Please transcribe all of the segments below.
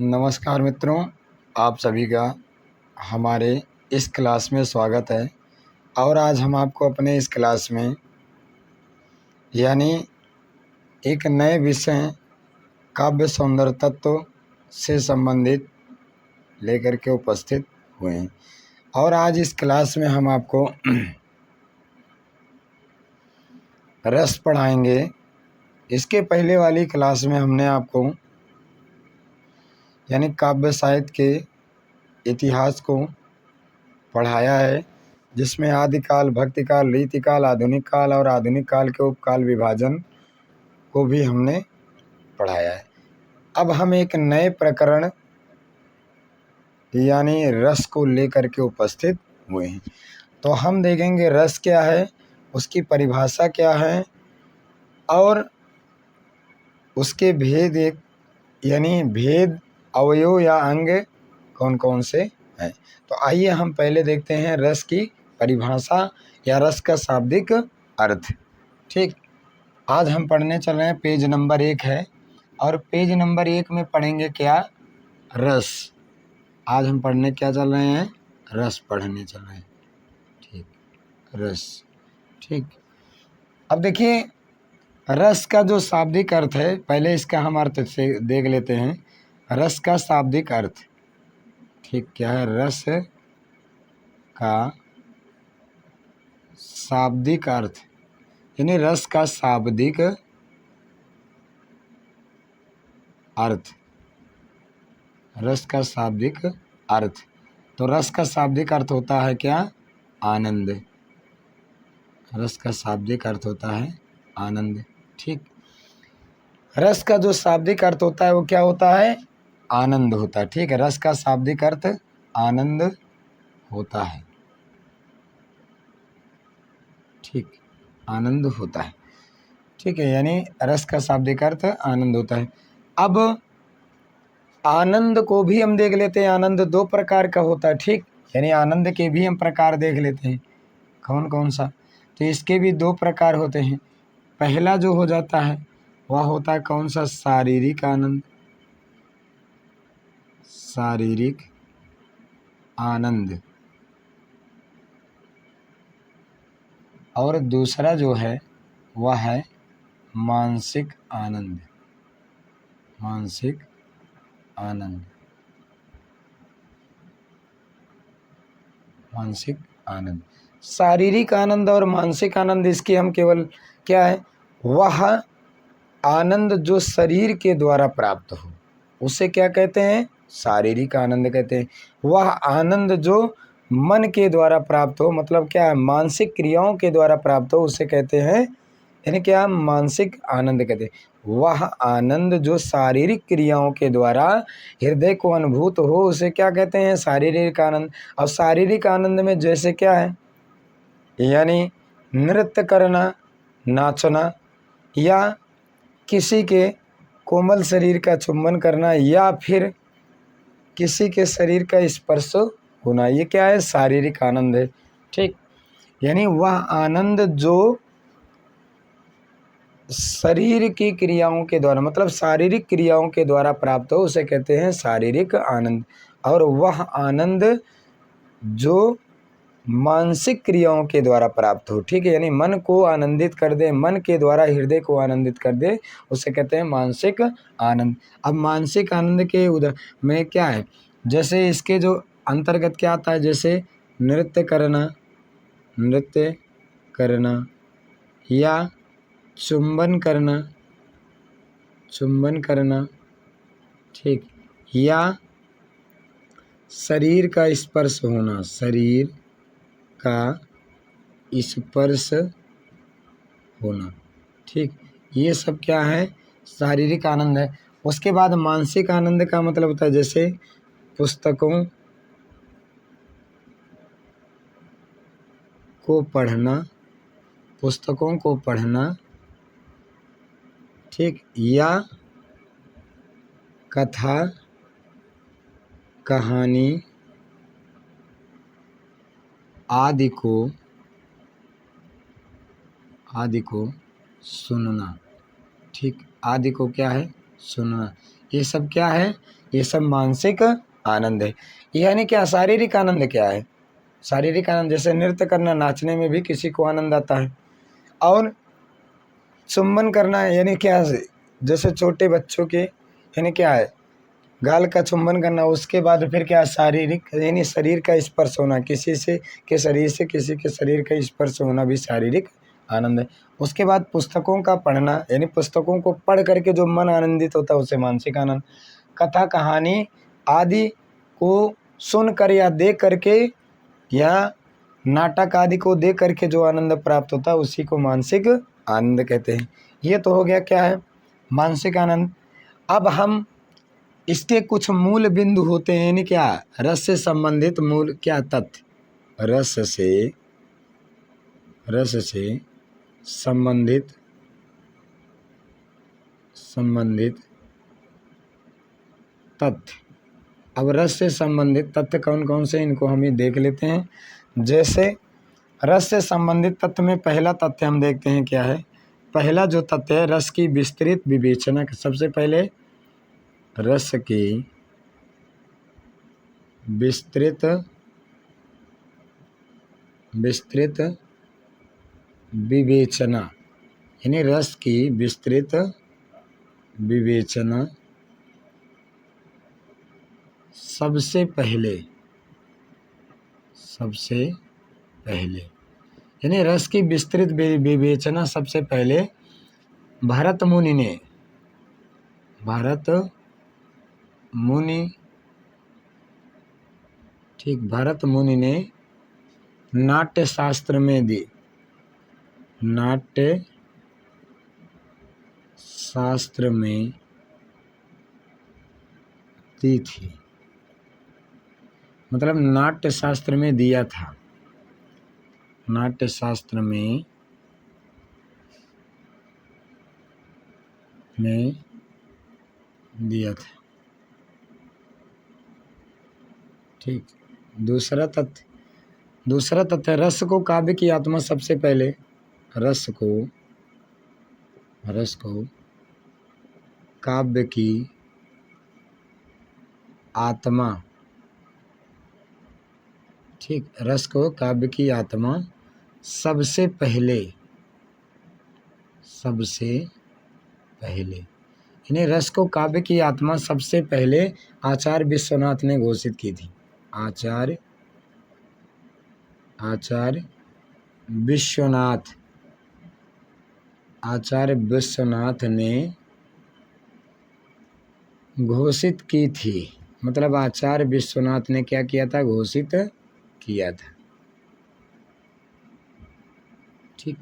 नमस्कार मित्रों, आप सभी का हमारे इस क्लास में स्वागत है। और आज हम आपको अपने इस क्लास में यानी एक नए विषय काव्य सौंदर्य तत्व से संबंधित लेकर के उपस्थित हुए हैं। और आज इस क्लास में हम आपको रस पढ़ाएंगे। इसके पहले वाली क्लास में हमने आपको यानी काव्य साहित्य के इतिहास को पढ़ाया है, जिसमें आदिकाल, भक्तिकाल, रीतिकाल, आधुनिक काल और आधुनिक काल के उपकाल विभाजन को भी हमने पढ़ाया है। अब हम एक नए प्रकरण यानी रस को लेकर के उपस्थित हुए हैं। तो हम देखेंगे रस क्या है, उसकी परिभाषा क्या है और उसके भेद यानी भेद अवयव या अंग कौन कौन से हैं। तो आइए हम पहले देखते हैं रस की परिभाषा या रस का शाब्दिक अर्थ। ठीक, आज हम पढ़ने चल रहे हैं, पेज नंबर 1 है और पेज नंबर 1 में पढ़ेंगे क्या, रस। आज हम पढ़ने क्या चल रहे हैं, रस पढ़ने चल रहे हैं। ठीक, रस। ठीक, अब देखिए रस का जो शाब्दिक अर्थ है, पहले इसका हम अर्थ से देख लेते हैं। रस का शाब्दिक अर्थ, ठीक, क्या है, रस का शाब्दिक अर्थ यानी रस का शाब्दिक अर्थ, रस का शाब्दिक अर्थ। तो रस का शाब्दिक अर्थ होता है क्या, आनंद। रस का शाब्दिक अर्थ होता है आनंद। ठीक, रस का जो शाब्दिक अर्थ होता है वो क्या होता है, आनंद होता है। ठीक है, रस का शाब्दिक अर्थ आनंद होता है। ठीक, आनंद होता है। ठीक है, यानी रस का शाब्दिक अर्थ आनंद होता है। अब आनंद को भी हम देख लेते हैं। आनंद दो प्रकार का होता है। ठीक, यानी आनंद के भी हम प्रकार देख लेते हैं, कौन कौन सा। तो इसके भी दो प्रकार होते हैं। पहला जो हो जाता है वह होता है कौन सा, शारीरिक आनंद। शारीरिक आनंद। और दूसरा जो है वह है मानसिक आनंद। मानसिक आनंद। मानसिक आनंद, शारीरिक आनंद और मानसिक आनंद, इसकी हम केवल क्या है, वह आनंद जो शरीर के द्वारा प्राप्त हो उसे क्या कहते हैं, शारीरिक आनंद कहते हैं। वह आनंद जो मन के द्वारा प्राप्त हो, मतलब क्या है, मानसिक क्रियाओं के द्वारा प्राप्त हो, उसे कहते हैं यानी क्या, मानसिक आनंद कहते हैं। वह आनंद जो शारीरिक क्रियाओं के द्वारा हृदय को अनुभूत हो उसे क्या कहते हैं, शारीरिक आनंद। और शारीरिक आनंद में जैसे क्या है, यानी नृत्य करना, नाचना, या किसी के कोमल शरीर का चुंबन करना, या फिर किसी के शरीर का स्पर्श होना, ये क्या है, शारीरिक आनंद है। ठीक, यानी वह आनंद जो शरीर की क्रियाओं के द्वारा, मतलब शारीरिक क्रियाओं के द्वारा प्राप्त हो उसे कहते हैं शारीरिक आनंद। और वह आनंद जो मानसिक क्रियाओं के द्वारा प्राप्त हो, ठीक है, यानी मन को आनंदित कर दे, मन के द्वारा हृदय को आनंदित कर दे, उसे कहते हैं मानसिक आनंद। अब मानसिक आनंद के उधर में क्या है, जैसे इसके जो अंतर्गत क्या आता है, जैसे नृत्य करना, नृत्य करना, या चुंबन करना, चुंबन करना, ठीक, या शरीर का स्पर्श होना, शरीर का स्पर्श होना। ठीक, ये सब क्या है, शारीरिक आनंद है। उसके बाद मानसिक आनंद का मतलब होता है जैसे पुस्तकों को पढ़ना, पुस्तकों को पढ़ना, ठीक, या कथा, कहानी आदि को सुनना। ठीक, आदि को क्या है, सुनना। ये सब क्या है? ये सब मानसिक आनंद है। यानी क्या शारीरिक आनंद क्या है? शारीरिक आनंद जैसे नृत्य करना, नाचने में भी किसी को आनंद आता है। और चुंबन करना यानी क्या है? जैसे छोटे बच्चों के यानी क्या है? गाल का चुंबन करना। उसके बाद फिर क्या? शारीरिक यानी शरीर का स्पर्श होना, किसी से के शरीर से किसी के शरीर का स्पर्श होना भी शारीरिक आनंद है। उसके बाद पुस्तकों का पढ़ना, यानी पुस्तकों को पढ़ करके जो मन आनंदित होता है उसे मानसिक आनंद। कथा कहानी आदि को सुन कर या देख करके या नाटक आदि को देख करके जो आनंद प्राप्त होता है उसी को मानसिक आनंद कहते हैं। ये तो हो गया क्या है? मानसिक आनंद। अब हम इसके कुछ मूल बिंदु होते हैं, यानी क्या? रस से संबंधित मूल क्या तथ्य? रस से संबंधित तथ्य। अब रस से संबंधित तथ्य कौन कौन से, इनको हम ही देख लेते हैं। जैसे रस से संबंधित तथ्य में पहला तथ्य हम देखते हैं क्या है। पहला जो तथ्य है, रस की विस्तृत विवेचना। सबसे पहले रस की विस्तृत विवेचना, यानी रस की विस्तृत विवेचना सबसे पहले यानी रस की विस्तृत विवेचना सबसे पहले भरत मुनि ने नाट्य शास्त्र में दी। नाट्य शास्त्र में दी थी, मतलब नाट्य शास्त्र में दिया था। नाट्य शास्त्र में दिया था। ठीक। दूसरा तथ्य रस को काव्य की आत्मा सबसे पहले। रस को काव्य की आत्मा। ठीक। रस को काव्य की आत्मा सबसे पहले यानी रस को काव्य की आत्मा सबसे पहले आचार्य विश्वनाथ ने घोषित की थी। आचार्य विश्वनाथ ने घोषित की थी। मतलब आचार्य विश्वनाथ ने क्या किया था? घोषित किया था। ठीक।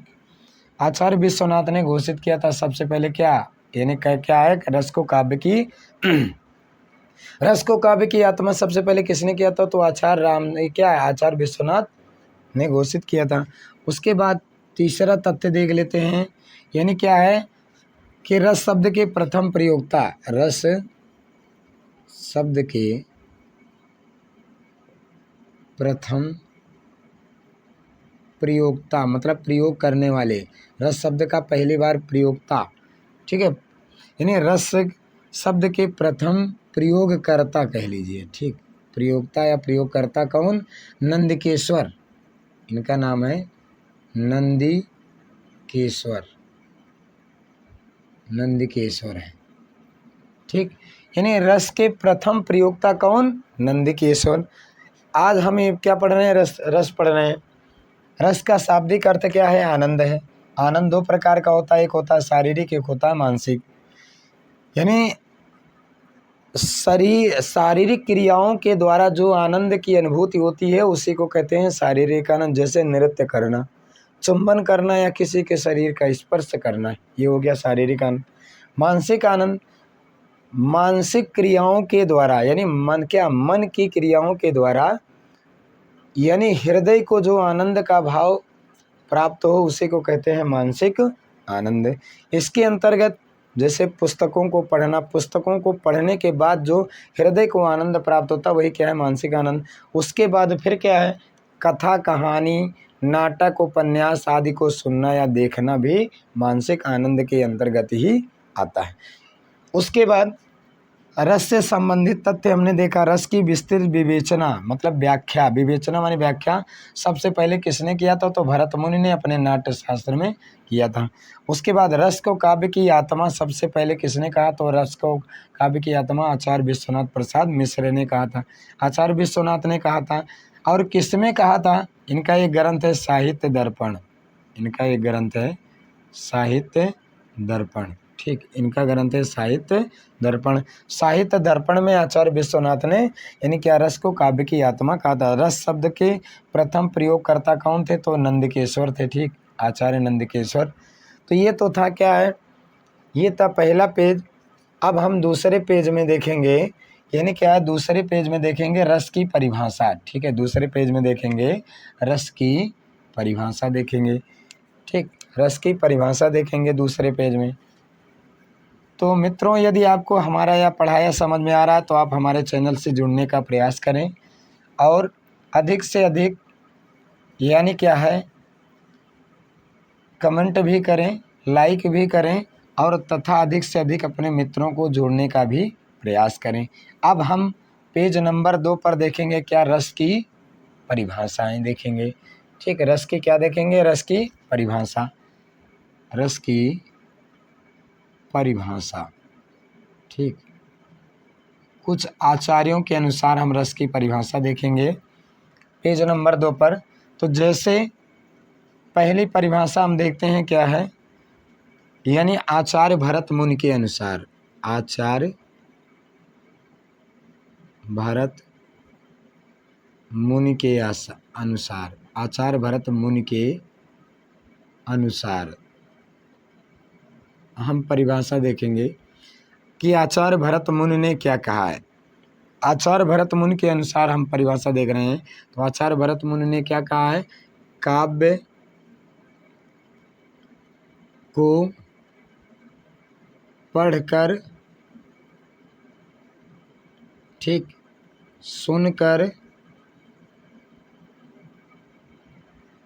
आचार्य विश्वनाथ ने घोषित किया था सबसे पहले क्या? यानी क्या है? रस को काव्य की आत्मा सबसे पहले किसने किया था? तो आचार्य विश्वनाथ ने घोषित किया था। उसके बाद तीसरा तथ्य देख लेते हैं, यानी क्या है कि रस शब्द के प्रथम प्रयोक्ता। रस शब्द के प्रथम प्रयोक्ता मतलब प्रयोग करने वाले। रस शब्द का पहली बार प्रयोक्ता। ठीक है, यानी रस शब्द के प्रथम प्रयोगकर्ता कह लीजिए। ठीक। प्रयोक्ता या प्रयोगकर्ता कौन? नंदिकेश्वर। इनका नाम है नंदिकेश्वर है। ठीक। यानी रस के प्रथम प्रयोक्ता कौन? नंदिकेश्वर। आज हम ये क्या पढ़ रहे हैं? रस पढ़ रहे हैं। रस का शाब्दिक अर्थ क्या है? आनंद है। आनंद दो प्रकार का होता है, एक होता है शारीरिक, एक होता है मानसिक। यानी शारीरिक क्रियाओं के द्वारा जो आनंद की अनुभूति होती है उसी को कहते हैं शारीरिक आनंद। जैसे नृत्य करना, चुंबन करना या किसी के शरीर का स्पर्श करना, ये हो गया शारीरिक आनंद। मानसिक आनंद मानसिक क्रियाओं के द्वारा, यानी मन की क्रियाओं के द्वारा, यानी हृदय को जो आनंद का भाव प्राप्त हो उसी को कहते हैं मानसिक आनंद। इसके अंतर्गत जैसे पुस्तकों को पढ़ने के बाद जो हृदय को आनंद प्राप्त होता है वही क्या है? मानसिक आनंद। उसके बाद फिर क्या है? कथा कहानी, नाटक, उपन्यास आदि को सुनना या देखना भी मानसिक आनंद के अंतर्गत ही आता है। उसके बाद रस से संबंधित तथ्य हमने देखा। रस की विस्तृत विवेचना मतलब व्याख्या, विवेचना माने व्याख्या सबसे पहले किसने किया था? तो भरत मुनि ने अपने नाट्य शास्त्र में किया था। उसके बाद रस को काव्य की आत्मा सबसे पहले किसने कहा? तो रस को काव्य की आत्मा आचार्य विश्वनाथ प्रसाद मिश्र ने कहा था। आचार्य विश्वनाथ ने कहा था। और किसमें कहा था? इनका एक ग्रंथ है साहित्य दर्पण। इनका एक ग्रंथ है साहित्य दर्पण। ठीक, इनका ग्रंथ है साहित्य दर्पण। साहित्य दर्पण में आचार्य विश्वनाथ ने यानी क्या रस को काव्य की आत्मा कहा था। रस शब्द के प्रथम प्रयोगकर्ता कौन थे? तो नंदकेश्वर थे। ठीक, आचार्य नंदकेश्वर। तो ये तो था क्या है, ये था पहला पेज। अब हम दूसरे पेज में देखेंगे, यानी क्या है, दूसरे पेज में देखेंगे रस की परिभाषा। ठीक है, दूसरे पेज में देखेंगे रस की परिभाषा देखेंगे। ठीक, रस की परिभाषा देखेंगे दूसरे पेज में। तो मित्रों, यदि आपको हमारा यह पढ़ाया समझ में आ रहा है तो आप हमारे चैनल से जुड़ने का प्रयास करें और अधिक से अधिक यानी क्या है कमेंट भी करें, लाइक भी करें और तथा अधिक से अधिक अपने मित्रों को जोड़ने का भी प्रयास करें। अब हम पेज नंबर 2 पर देखेंगे क्या, रस की परिभाषाएं देखेंगे। ठीक, रस की क्या देखेंगे? रस की परिभाषा। रस की परिभाषा। ठीक, कुछ आचार्यों के अनुसार हम रस की परिभाषा देखेंगे पेज नंबर 2 पर। तो जैसे पहली परिभाषा हम देखते हैं क्या है, यानी आचार्य भरत मुनि के अनुसार। आचार्य भरत मुनि के अनुसार, आचार्य भरत मुनि के अनुसार हम परिभाषा देखेंगे कि आचार्य भरत मुनि ने क्या कहा है। आचार्य भरत मुनि के अनुसार हम परिभाषा देख रहे हैं। तो आचार्य भरत मुनि ने क्या कहा है? काव्य को पढ़कर, ठीक, सुनकर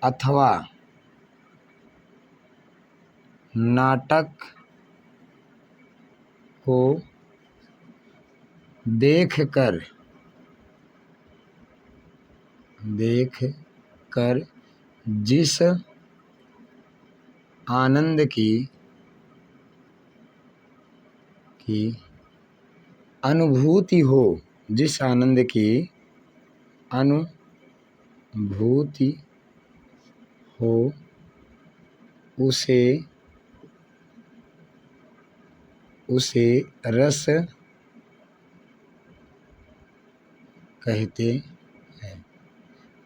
अथवा नाटक को देखकर जिस आनंद की अनुभूति हो, जिस आनंद की अनुभूति हो उसे रस कहते हैं।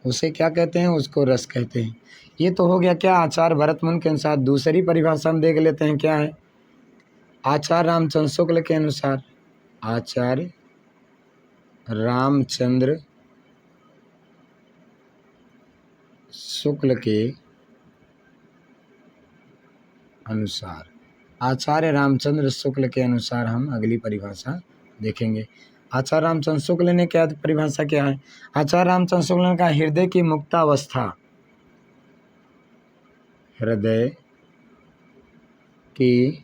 उसे क्या कहते हैं? उसको रस कहते हैं। ये तो हो गया क्या आचार्य भरत मुनि के अनुसार। दूसरी परिभाषा हम देख लेते हैं क्या है, आचार्य रामचंद्र शुक्ल के अनुसार। आचार्य रामचंद्र शुक्ल के अनुसार, आचार्य रामचंद्र शुक्ल के अनुसार हम अगली परिभाषा देखेंगे। आचार्य रामचंद्र शुक्ल ने क्या परिभाषा किया है? आचार्य रामचंद्र शुक्ल ने कहा हृदय की मुक्तावस्था, हृदय की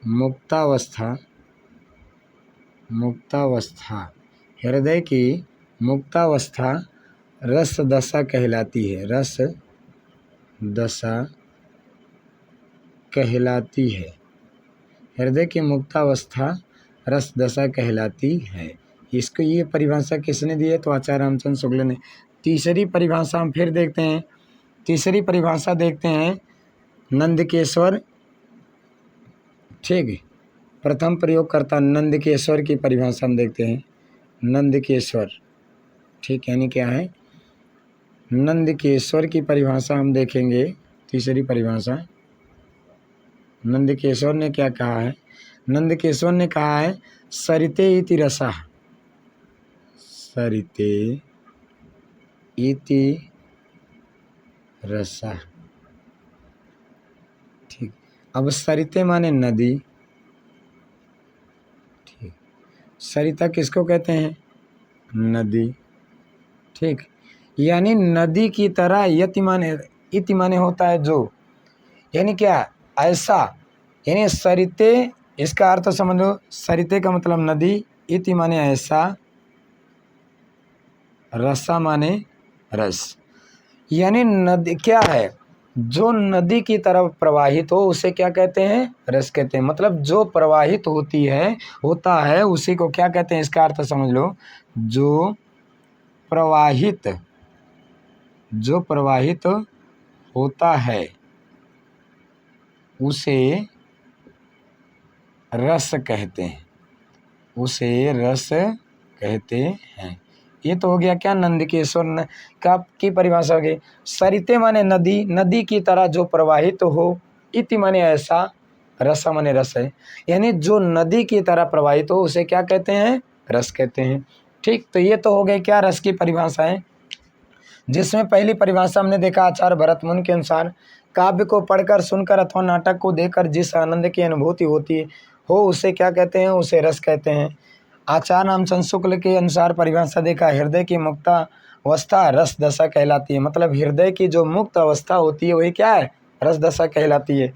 मुक्तावस्था, हृदय की मुक्तावस्था रस दशा कहलाती है। रस दशा कहलाती है। हृदय की मुक्तावस्था रस दशा कहलाती है। इसको ये परिभाषा किसने दी है? तो आचार्य रामचंद्र शुक्ल ने। तीसरी परिभाषा हम फिर देखते हैं। तीसरी परिभाषा देखते हैं नंदकेश्वर। ठीक, प्रथम प्रयोगकर्ता नंदकेश्वर की परिभाषा हम देखते हैं। नंदकेश्वर, ठीक, यानी क्या है? नंदकेश्वर की परिभाषा हम देखेंगे। तीसरी परिभाषा नंदकेश्वर ने क्या कहा है? नंदकेश्वर ने कहा है सरिते इति रसः, सरिते इति रसः। ठीक, अब सरिते माने नदी। ठीक, सरिता किसको कहते हैं? नदी। ठीक, यानी नदी की तरह इति माने होता है जो, यानी क्या ऐसा, यानी सरिते इसका अर्थ समझ लो, सरिते का मतलब नदी, इति माने ऐसा, रसा माने रस। यानी नदी क्या है, जो नदी की तरफ प्रवाहित हो उसे क्या कहते हैं, रस कहते हैं। मतलब जो प्रवाहित होती है, होता है, उसी को क्या कहते हैं, इसका अर्थ समझ लो, जो प्रवाहित होता है उसे रस कहते हैं, उसे रस कहते हैं। ये तो हो गया क्या, नंदकेश्वर का की परिभाषा हो गई। सरिते माने नदी, नदी की तरह जो प्रवाहित हो, इति माने ऐसा, रसा माने रस है। यानी जो नदी की तरह प्रवाहित हो उसे क्या कहते हैं, रस कहते हैं। ठीक, तो ये तो हो गए क्या, रस की परिभाषाएं। जिसमें पहली परिभाषा हमने देखा आचार्य भरत मुनि के अनुसार, काव्य को पढ़कर, सुनकर अथवा नाटक को देखकर जिस आनंद की अनुभूति होती हो उसे क्या कहते हैं, उसे रस कहते हैं। आचार्य रामचंद्र शुक्ल के अनुसार परिभाषा देखा, हृदय की मुक्त अवस्था रस दशा कहलाती है। मतलब हृदय की जो मुक्त अवस्था होती है वही क्या है, रस दशा कहलाती है।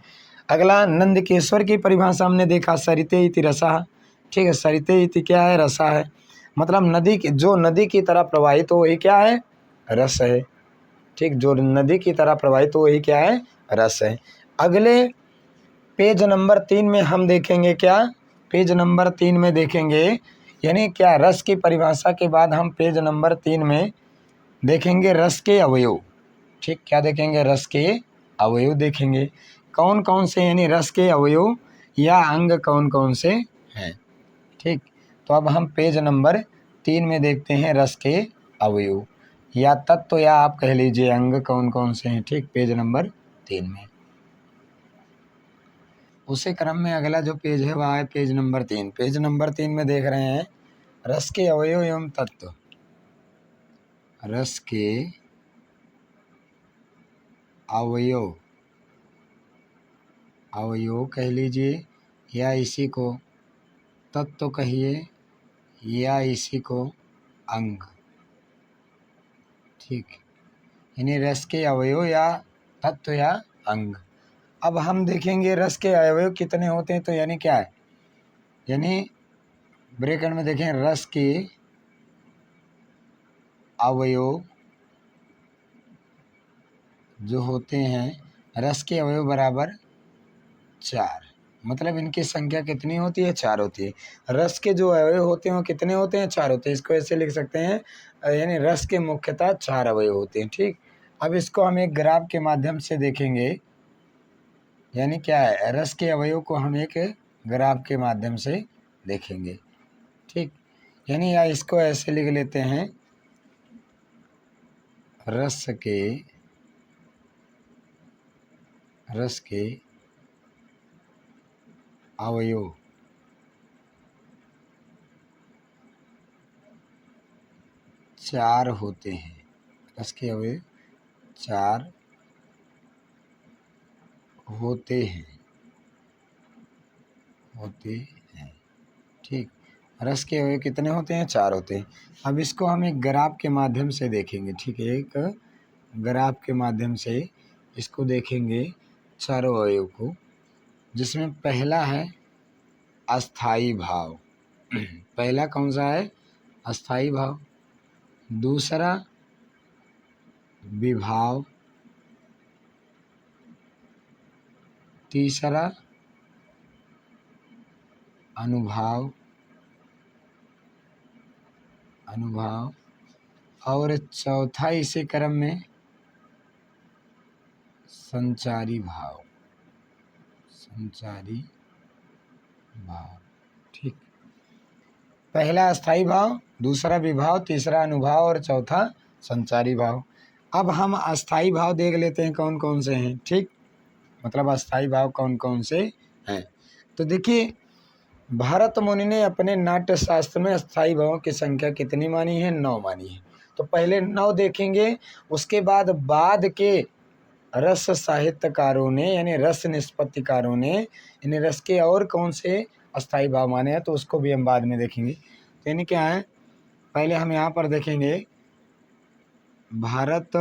अगला नंदकेश्वर की परिभाषा हमने देखा, सरिते इति रसा। ठीक है, सरिते इति क्या है, रसा है। मतलब नदी की, जो नदी की तरह प्रवाहित हो वही क्या है, रस है। ठीक, जो नदी की तरह प्रवाहित हो वही क्या है, रस है। अगले पेज नंबर 3 में हम देखेंगे क्या, पेज नंबर 3 में देखेंगे, यानी क्या, रस की परिभाषा के बाद हम पेज नंबर 3 में देखेंगे रस के अवयव। ठीक, क्या देखेंगे, रस के अवयव देखेंगे, कौन कौन से, यानी रस के अवयव या अंग कौन कौन से हैं। ठीक, तो अब हम पेज नंबर 3 में देखते हैं रस के अवयव या तत्व, या आप कह लीजिए अंग कौन कौन से हैं। ठीक, पेज नंबर 3 में। उसी क्रम में अगला जो पेज है वह है पेज नंबर 3। पेज नंबर 3 में देख रहे हैं रस के अवयव एवं तत्व। रस के अवयव, अवयव कह लीजिए या इसी को तत्व कहिए या इसी को अंग। ठीक, यानी रस के अवयव या तत्व या अंग। अब हम देखेंगे रस के अवयव कितने होते हैं, तो यानी क्या है, यानी ब्रैकेट में देखें रस के अवयव जो होते हैं, रस के अवयव बराबर 4। मतलब इनकी संख्या कितनी होती है, 4 होती है। रस के जो अवयव होते हैं वो कितने होते हैं, 4 होते हैं। इसको ऐसे लिख सकते हैं, यानी रस के मुख्यतः 4 अवयव होते हैं। ठीक, अब इसको हम एक ग्राफ के माध्यम से देखेंगे, यानी क्या है, रस के अवयव को हम एक ग्राफ के माध्यम से देखेंगे। ठीक, यानी या इसको ऐसे लिख लेते हैं, रस के अवयव 4 होते हैं। रस के अवयव 4 होते हैं। ठीक, रस के अवयव कितने होते हैं, 4 होते हैं। अब इसको हम एक ग्राफ के माध्यम से देखेंगे। ठीक है, एक ग्राफ के माध्यम से इसको देखेंगे चारों अवयव को, जिसमें पहला है अस्थाई भाव। पहला कौन सा है, अस्थाई भाव। दूसरा विभाव। तीसरा अनुभाव, और चौथा इसी क्रम में संचारी भाव। ठीक, पहला अस्थाई भाव, दूसरा विभाव, तीसरा अनुभाव और चौथा संचारी भाव। अब हम अस्थाई भाव देख लेते हैं कौन कौन से हैं। ठीक, मतलब अस्थाई भाव कौन कौन से हैं। तो देखिए, भरत मुनि ने अपने नाट्य शास्त्र में अस्थाई भावों की संख्या कितनी मानी है, 9 मानी है। तो पहले 9 देखेंगे, उसके बाद के रस साहित्यकारों ने, यानी रस निष्पत्तिकारों ने यानी रस के और कौन से अस्थाई भाव माने हैं, तो उसको भी हम बाद में देखेंगे। तो यानी क्या है, पहले हम यहाँ पर देखेंगे भरत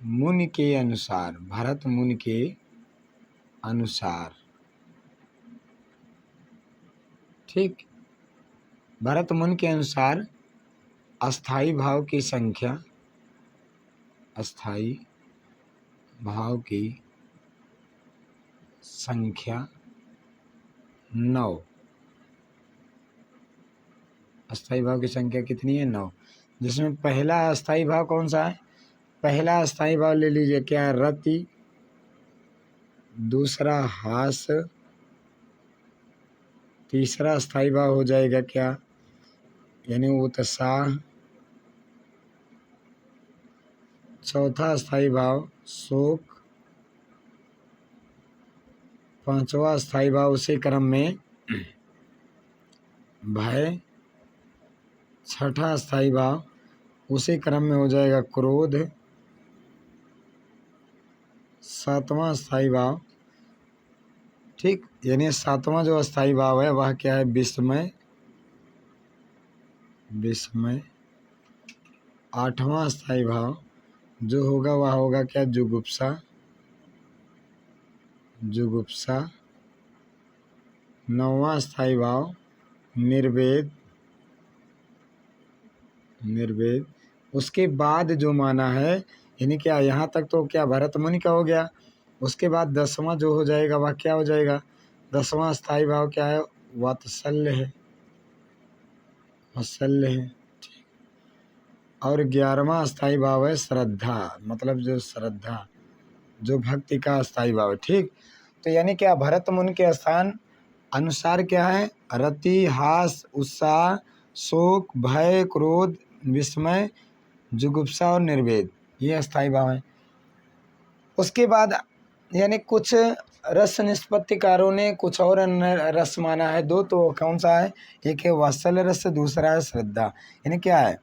मुनि के अनुसार, ठीक। भरत मुनि के अनुसार अस्थाई भाव की संख्या, अस्थाई भाव की संख्या 9। अस्थाई भाव की संख्या कितनी है? 9। जिसमें पहला अस्थाई भाव कौन सा है? पहला अस्थाई भाव ले लीजिए, क्या है? रति। दूसरा हास। तीसरा अस्थाई भाव हो जाएगा क्या? यानी उत्साह। चौथा अस्थाई भाव शोक। पांचवा अस्थाई भाव उसी क्रम में भय। छठा अस्थाई भाव उसी क्रम में हो जाएगा क्रोध। सातवां अस्थाई भाव, ठीक, यानी सातवां जो अस्थाई भाव है वह क्या है? विस्मय। विस्मय। आठवां अस्थाई भाव जो होगा वह होगा क्या? जुगुप्सा। जुगुप्सा। नौवां अस्थाई भाव निर्वेद। निर्वेद। उसके बाद जो माना है, यानी क्या, यहाँ तक तो क्या भरत मुनि का हो गया। उसके बाद 10वां जो हो जाएगा वह क्या हो जाएगा? 10वां अस्थाई भाव क्या है? वात्सल्य है। वात्सल्य है। और 11वां अस्थाई भाव है श्रद्धा, मतलब जो श्रद्धा, जो भक्ति का अस्थाई भाव है। ठीक। तो यानी क्या, भरत मुनि के स्थान अनुसार क्या है? रति, हास, उत्साह, शोक, भय, क्रोध, विस्मय, जुगुप्सा और निर्वेद, ये अस्थाई भाव है। उसके बाद यानी कुछ रस निष्पत्तिकारों ने कुछ और अन्य रस माना है। दो, तो कौन सा है? एक है वात्सल्य रस, दूसरा है श्रद्धा। यानी क्या है?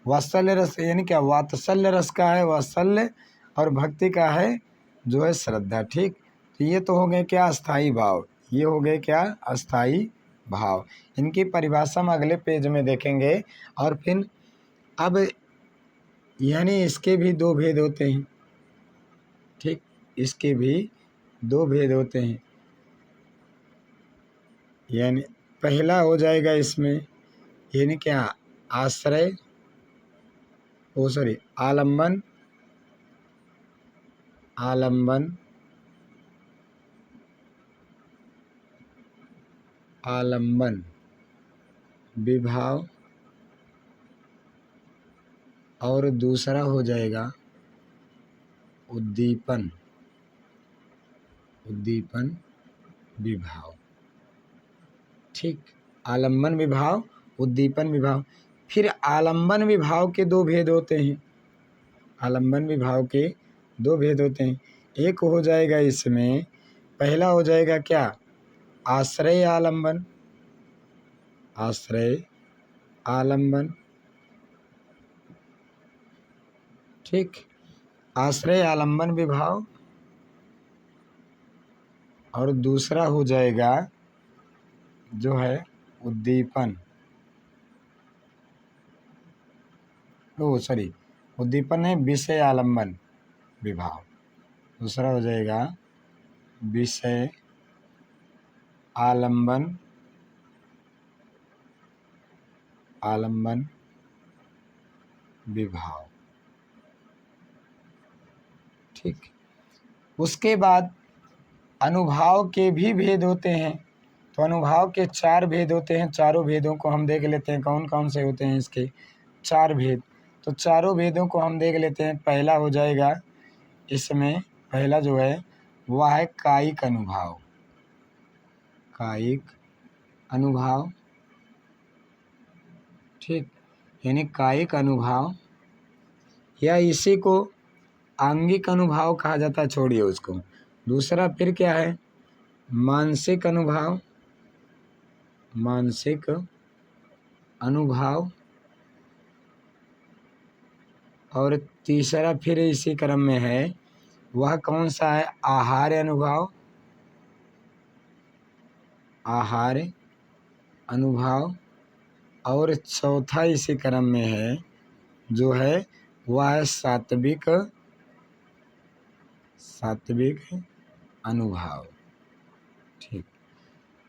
वात्सल्य रस यानी क्या? वात्सल्य रस का है वात्सल्य, और भक्ति का है जो है श्रद्धा। ठीक। तो ये तो हो गए क्या? अस्थाई भाव। ये हो गए क्या? अस्थाई भाव। इनकी परिभाषा हम अगले पेज में देखेंगे। और फिर अब यानी इसके भी दो भेद होते हैं। ठीक। इसके भी दो भेद होते हैं। यानी पहला हो जाएगा इसमें, यानी क्या? आश्रय, ओ सॉरी, आलम्बन। आलम्बन। आलम्बन विभाव। और दूसरा हो जाएगा उद्दीपन। उद्दीपन विभाव। ठीक। आलम्बन विभाव, उद्दीपन विभाव। फिर आलम्बन विभाव के दो भेद होते हैं। आलम्बन विभाव के दो भेद होते हैं। एक हो जाएगा इसमें, पहला हो जाएगा क्या? आश्रय आलम्बन। आश्रय आलम्बन। ठीक। आश्रय आलम्बन विभाव। और दूसरा हो जाएगा जो है उद्दीपन, ओ सॉरी, उद्दीपन है विषय आलम्बन विभाव। दूसरा हो जाएगा विषय आलम्बन। आलम्बन विभाव। ठीक। उसके बाद अनुभाव के भी भेद होते हैं। तो अनुभाव के 4 भेद होते हैं। चारों भेदों को हम देख लेते हैं, कौन कौन से होते हैं इसके 4 भेद। तो चारों भेदों को हम देख लेते हैं। पहला हो जाएगा इसमें, पहला जो है वह है कायिक अनुभाव। कायिक अनुभाव। ठीक। यानी कायिक अनुभाव, या इसी को आंगिक अनुभाव कहा जाता है, छोड़िए उसको। दूसरा फिर क्या है? मानसिक अनुभाव। मानसिक अनुभाव। और तीसरा फिर इसी क्रम में है, वह कौन सा है? आहार्य अनुभाव। आहार्य अनुभाव। और चौथा इसी क्रम में है जो है वह है सात्विक। सात्विक अनुभाव। ठीक।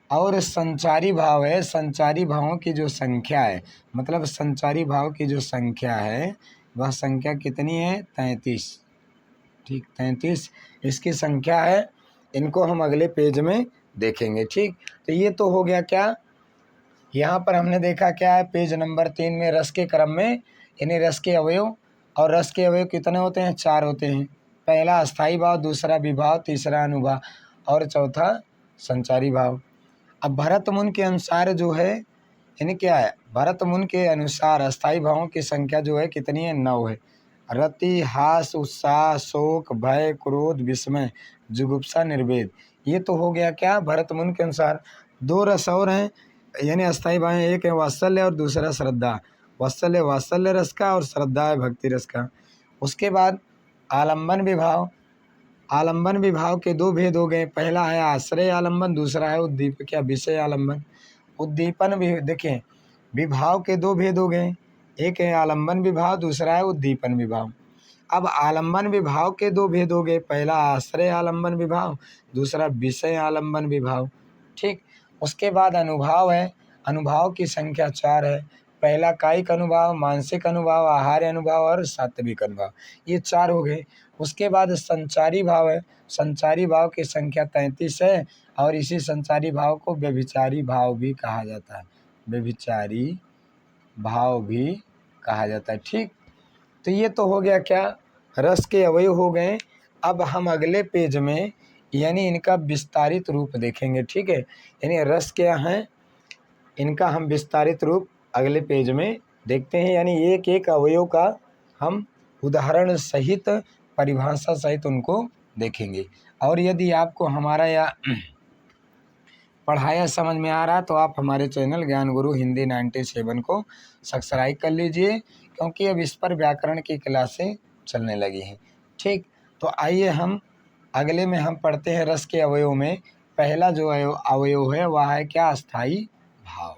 और संचारी भाव है, संचारी भावों की जो संख्या है, मतलब संचारी भाव की जो संख्या है वह संख्या कितनी है? 33। ठीक, 33 इसकी संख्या है। इनको हम अगले पेज में देखेंगे। ठीक, तो ये तो हो गया क्या, यहाँ पर हमने देखा क्या है, पेज नंबर 3 में रस के क्रम में यानी रस के अवयव, और रस के अवयव कितने होते हैं? 4 होते हैं। पहला अस्थाई भाव, दूसरा विभाव, तीसरा अनुभाव और चौथा संचारी भाव। अब भरत मुनि के अनुसार जो है, यानी क्या है, भरत मुनि के अनुसार अस्थाई भावों की संख्या जो है कितनी है? 9 है। रति, हास, उत्साह, शोक, भय, क्रोध, विस्मय, जुगुप्सा, निर्वेद। ये तो हो गया क्या, भरत मुनि के अनुसार। 2 रस और हैं यानी अस्थाई भाव, एक है वात्सल्य और दूसरा श्रद्धा। वात्सल्य वात्सल्य रस का और श्रद्धा है भक्ति रस का। उसके बाद आलंबन विभाव, आलंबन विभाव के 2 भेद हो गए। पहला है आश्रय आलंबन, दूसरा है उद्दीपक या विषय आलंबन। उद्दीपन भी देखें, विभाव के 2 भेद हो गए, एक है आलंबन विभाव, दूसरा है उद्दीपन विभाव। अब आलंबन विभाव के 2 भेद हो गए, पहला आश्रय आलंबन विभाव, दूसरा विषय आलंबन विभाव। ठीक, उसके बाद अनुभाव है, अनुभाव की संख्या 4 है। पहला कायिक अनुभाव, मानसिक अनुभाव, आहार्य अनुभाव और सात्विक अनुभाव, ये 4 हो गए। उसके बाद संचारी भाव है, संचारी भाव की संख्या 33 है और इसी संचारी भाव को व्यभिचारी भाव भी कहा जाता है, व्यभिचारी भाव भी कहा जाता है। ठीक, तो ये तो हो गया क्या, रस के अवयव हो गए। अब हम अगले पेज में यानी इनका विस्तारित रूप देखेंगे। ठीक है, यानी रस क्या हैं, इनका हम विस्तारित रूप अगले पेज में देखते हैं, यानी एक एक अवयव का हम उदाहरण सहित परिभाषा सहित उनको देखेंगे। और यदि आपको हमारा या पढ़ाया समझ में आ रहा तो आप हमारे चैनल ज्ञान गुरु हिंदी 97 को सब्सक्राइब कर लीजिए, क्योंकि अब इस पर व्याकरण की क्लासें चलने लगी हैं। ठीक, तो आइए हम अगले में हम पढ़ते हैं रस के अवयव में। पहला जो अवयव है वह है क्या, अस्थाई भाव।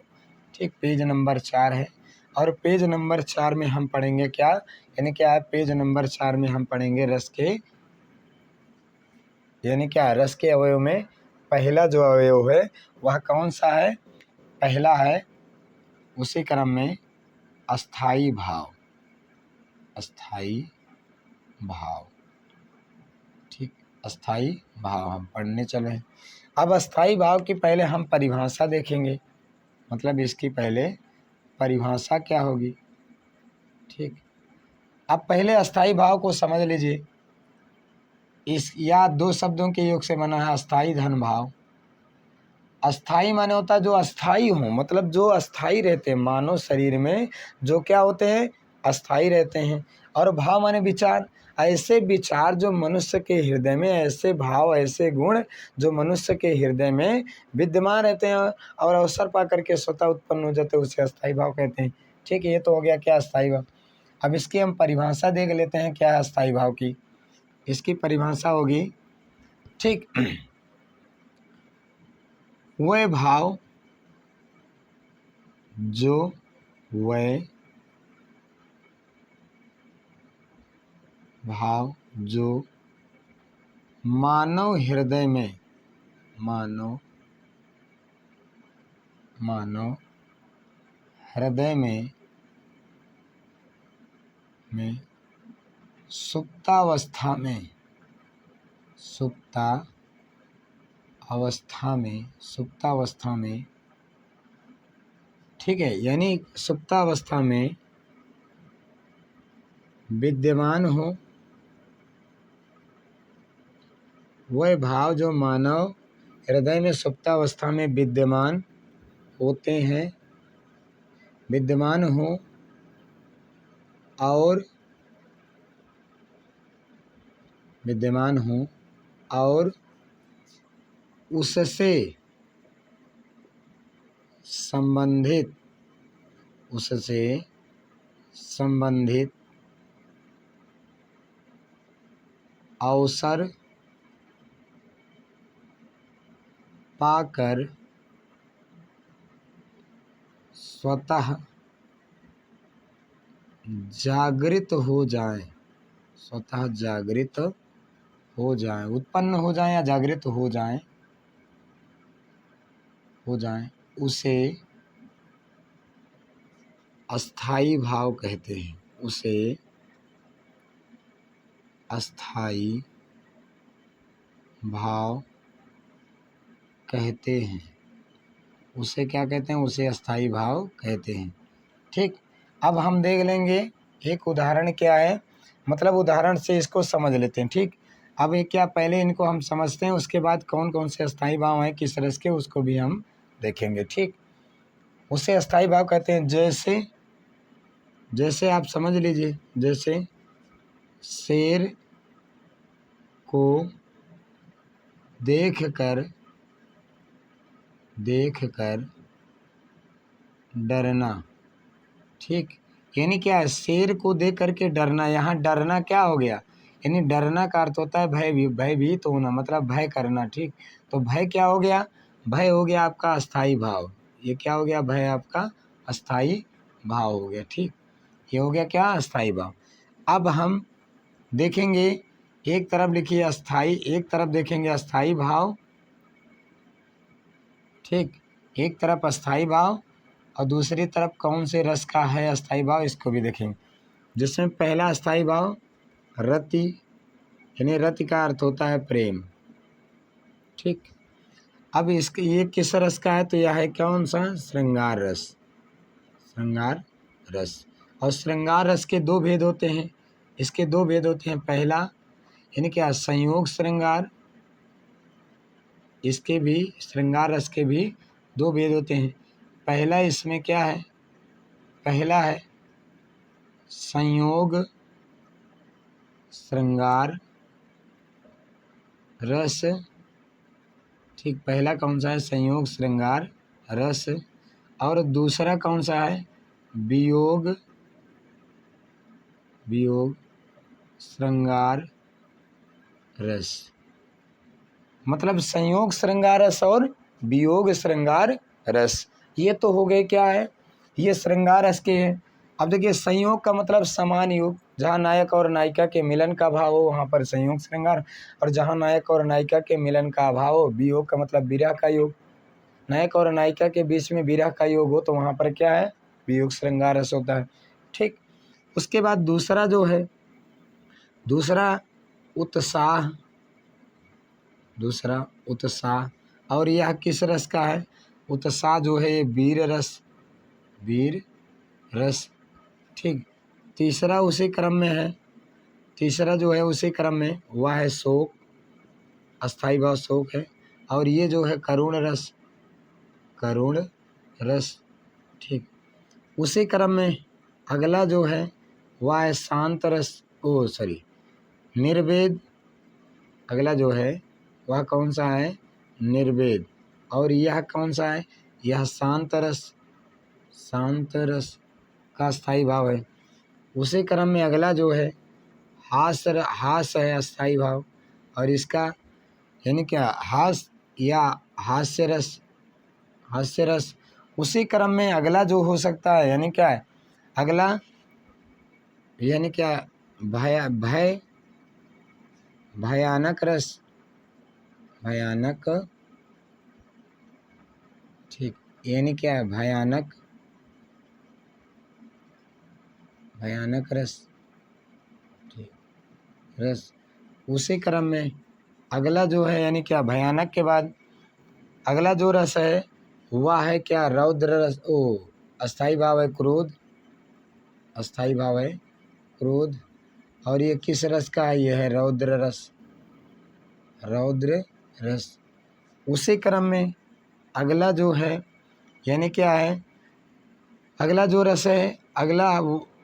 ठीक, पेज नंबर 4 है और पेज नंबर 4 में हम पढ़ेंगे क्या, यानी क्या है, पेज नंबर 4 में हम पढ़ेंगे रस के, यानी क्या, रस के अवयव में पहला जो अवयव है वह कौन सा है? पहला है उसी क्रम में अस्थाई भाव, अस्थाई भाव। ठीक, अस्थाई भाव हम पढ़ने चले। अब अस्थाई भाव की पहले हम परिभाषा देखेंगे, मतलब इसकी पहले परिभाषा क्या होगी। ठीक, अब पहले अस्थाई भाव को समझ लीजिए। इस या 2 शब्दों के योग से बना है अस्थाई धन भाव। अस्थाई माने होता है जो अस्थाई हो, मतलब जो अस्थाई रहते हैं मानव शरीर में, जो क्या होते हैं, अस्थाई रहते हैं। और भाव माने विचार, ऐसे विचार जो मनुष्य के हृदय में, ऐसे भाव ऐसे गुण जो मनुष्य के हृदय में विद्यमान रहते हैं और अवसर पा करके स्वतः उत्पन्न हो जाते हैं, उसे अस्थाई भाव कहते हैं। ठीक है, ये तो हो गया क्या, अस्थाई भाव। अब इसकी हम परिभाषा देख लेते हैं क्या है अस्थाई भाव की। इसकी परिभाषा होगी, ठीक, वह भाव जो वह भाव जो मानव हृदय में, मानव हृदय में सुप्तावस्था में, सुप्तावस्था में, ठीक है, यानी सुप्तावस्था में विद्यमान हो, वह भाव जो मानव हृदय में सुप्तावस्था में विद्यमान होते हैं, विद्यमान हो और उससे संबंधित अवसर पाकर स्वतः जागृत हो जाएं, उत्पन्न हो जाएं या जागृत हो जाएं, हो जाएं, उसे अस्थाई भाव कहते हैं। उसे अस्थाई भाव कहते हैं। उसे क्या कहते हैं? उसे अस्थाई भाव कहते हैं। ठीक, अब हम देख लेंगे एक उदाहरण क्या है, मतलब उदाहरण से इसको समझ लेते हैं। ठीक, अब ये क्या, पहले इनको हम समझते हैं, उसके बाद कौन कौन से अस्थाई भाव हैं किस रस के, उसको भी हम देखेंगे। ठीक, उसे अस्थाई भाव कहते हैं। जैसे जैसे आप समझ लीजिए, जैसे शेर को देखकर डरना। ठीक, यानी क्या है? शेर को देख करके डरना। यहाँ डरना क्या हो गया? यानी डरना का अर्थ होता है भयभीत होना, मतलब भय करना। ठीक, तो भय क्या हो गया? भय हो गया आपका अस्थाई भाव। ये क्या हो गया? भय आपका अस्थाई भाव हो गया। ठीक, ये हो गया क्या? अस्थाई भाव। अब हम देखेंगे, एक तरफ लिखिए अस्थाई, एक तरफ देखेंगे अस्थाई भाव। ठीक, एक तरफ अस्थाई भाव और दूसरी तरफ कौन से रस का है अस्थाई भाव, इसको भी देखेंगे। जिसमें पहला अस्थाई भाव रति, यानी रति का अर्थ होता है प्रेम। ठीक, अब इसके ये किस रस का है? तो यह है कौन सा? श्रृंगार रस। श्रृंगार रस। और श्रृंगार रस के दो भेद होते हैं। इसके दो भेद होते हैं। पहला यानी क्या? संयोग श्रृंगार। इसके भी, श्रृंगार रस के भी दो भेद होते हैं। पहला इसमें क्या है? पहला है संयोग श्रृंगार रस। ठीक, पहला कौन सा है? संयोग श्रृंगार रस। और दूसरा कौन सा है? वियोग श्रृंगार रस। मतलब संयोग श्रृंगार रस और वियोग श्रृंगार रस, ये तो हो गए क्या है? ये श्रृंगार रस के हैं। अब देखिए, संयोग का मतलब समान योग, जहाँ नायक और नायिका के मिलन का भाव हो वहाँ पर संयोग श्रृंगार, और जहाँ नायक और नायिका के मिलन का अभाव हो, वियोग का मतलब विरह का योग। नायक और नायिका के बीच में विरह का योग हो तो वहाँ पर क्या है? वियोग श्रृंगार रस होता है। ठीक, उसके बाद दूसरा जो है, दूसरा उत्साह। दूसरा उत्साह, और यह किस रस का है? उत्साह जो है ये वीर रस। ठीक, तीसरा उसी क्रम में है, तीसरा जो है उसी क्रम में, वह है शोक। अस्थाई भाव शोक है। और ये जो है करुण रस। ठीक, उसी क्रम में अगला जो है वह है शांत रस, निर्वेद। अगला जो है वह कौन सा है? निर्वेद। और यह कौन सा है? यह शांत रस का स्थायी भाव है। उसी क्रम में अगला जो है हास है अस्थाई भाव, और इसका यानी क्या? हास या हास्य रस। उसी क्रम में अगला जो हो सकता है, यानी क्या है अगला? यानी क्या? भयानक रस। ठीक, यानी क्या है? भयानक रस। ठीक, रस। उसी क्रम में अगला जो है, यानी क्या? भयानक के बाद अगला जो रस है वह है क्या? रौद्र रस। अस्थाई भाव है क्रोध। अस्थाई भाव है क्रोध। और ये किस रस का है? ये है रौद्र रस। उसी क्रम में अगला जो है, यानी क्या है? अगला जो रस है,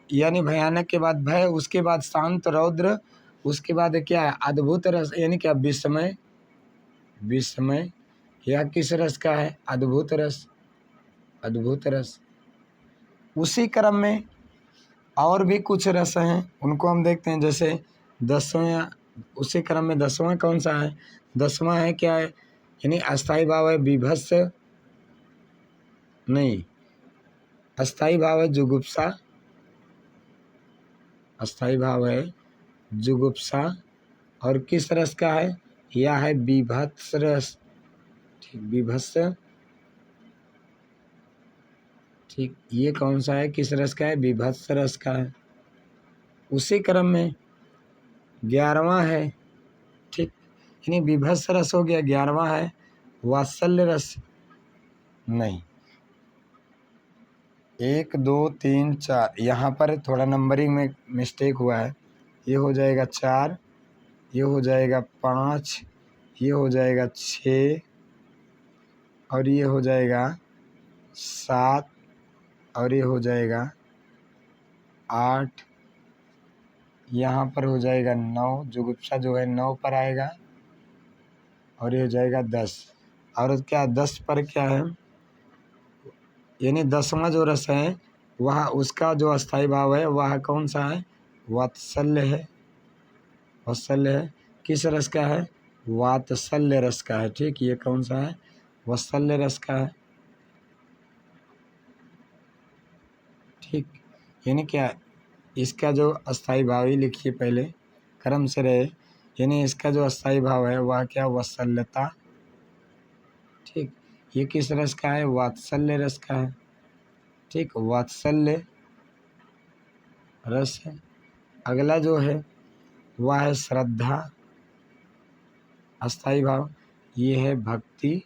यानी भयानक के बाद भय, उसके बाद शांत रौद्र, उसके बाद क्या है? अद्भुत रस, यानी क्या? विस्मय। यह किस रस का है? अद्भुत रस। उसी क्रम में और भी कुछ रस हैं, उनको हम देखते हैं। जैसे 10वां, उसी क्रम में 10वां कौन सा है? 10वां है क्या है? यानी अस्थाई भाव है बीभत्स, नहीं, अस्थाई भाव है जुगुप्सा। अस्थाई भाव है जुगुप्सा। और किस रस का है? यह है बीभत्स रस। ठीक, बीभत्स ठीक, ये कौन सा है, किस रस का है, विभत्स रस का है। उसी क्रम में 11वां है, ठीक, यानी विभत्स रस हो गया, 11वां है वात्सल्य रस। नहीं, 1 2 3 4, यहाँ पर थोड़ा नंबरिंग में मिस्टेक हुआ है। ये हो जाएगा 4, ये हो जाएगा 5, ये हो जाएगा 6, और ये हो जाएगा 7, और ये हो जाएगा 8, यहाँ पर हो जाएगा 9, जुगुप्सा जो है 9 पर आएगा, और ये हो जाएगा 10। और क्या 10 पर क्या है, यानी 10वां जो रस है वह उसका जो अस्थाई भाव है वह कौन सा है, वात्सल्य है। वात्सल्य है, किस रस का है, वात्सल्य रस का है। ठीक, ये कौन सा है, वात्सल्य रस का है। ठीक, यानी क्या, इसका जो अस्थाई भाव ही लिखिए पहले, क्रम से रहे, यानी इसका जो अस्थाई भाव है वह क्या, वात्सल्यता। ठीक, ये किस रस का है, वात्सल्य रस का है। ठीक, वात्सल्य रस है। अगला जो है वह है श्रद्धा, अस्थाई भाव, ये है भक्ति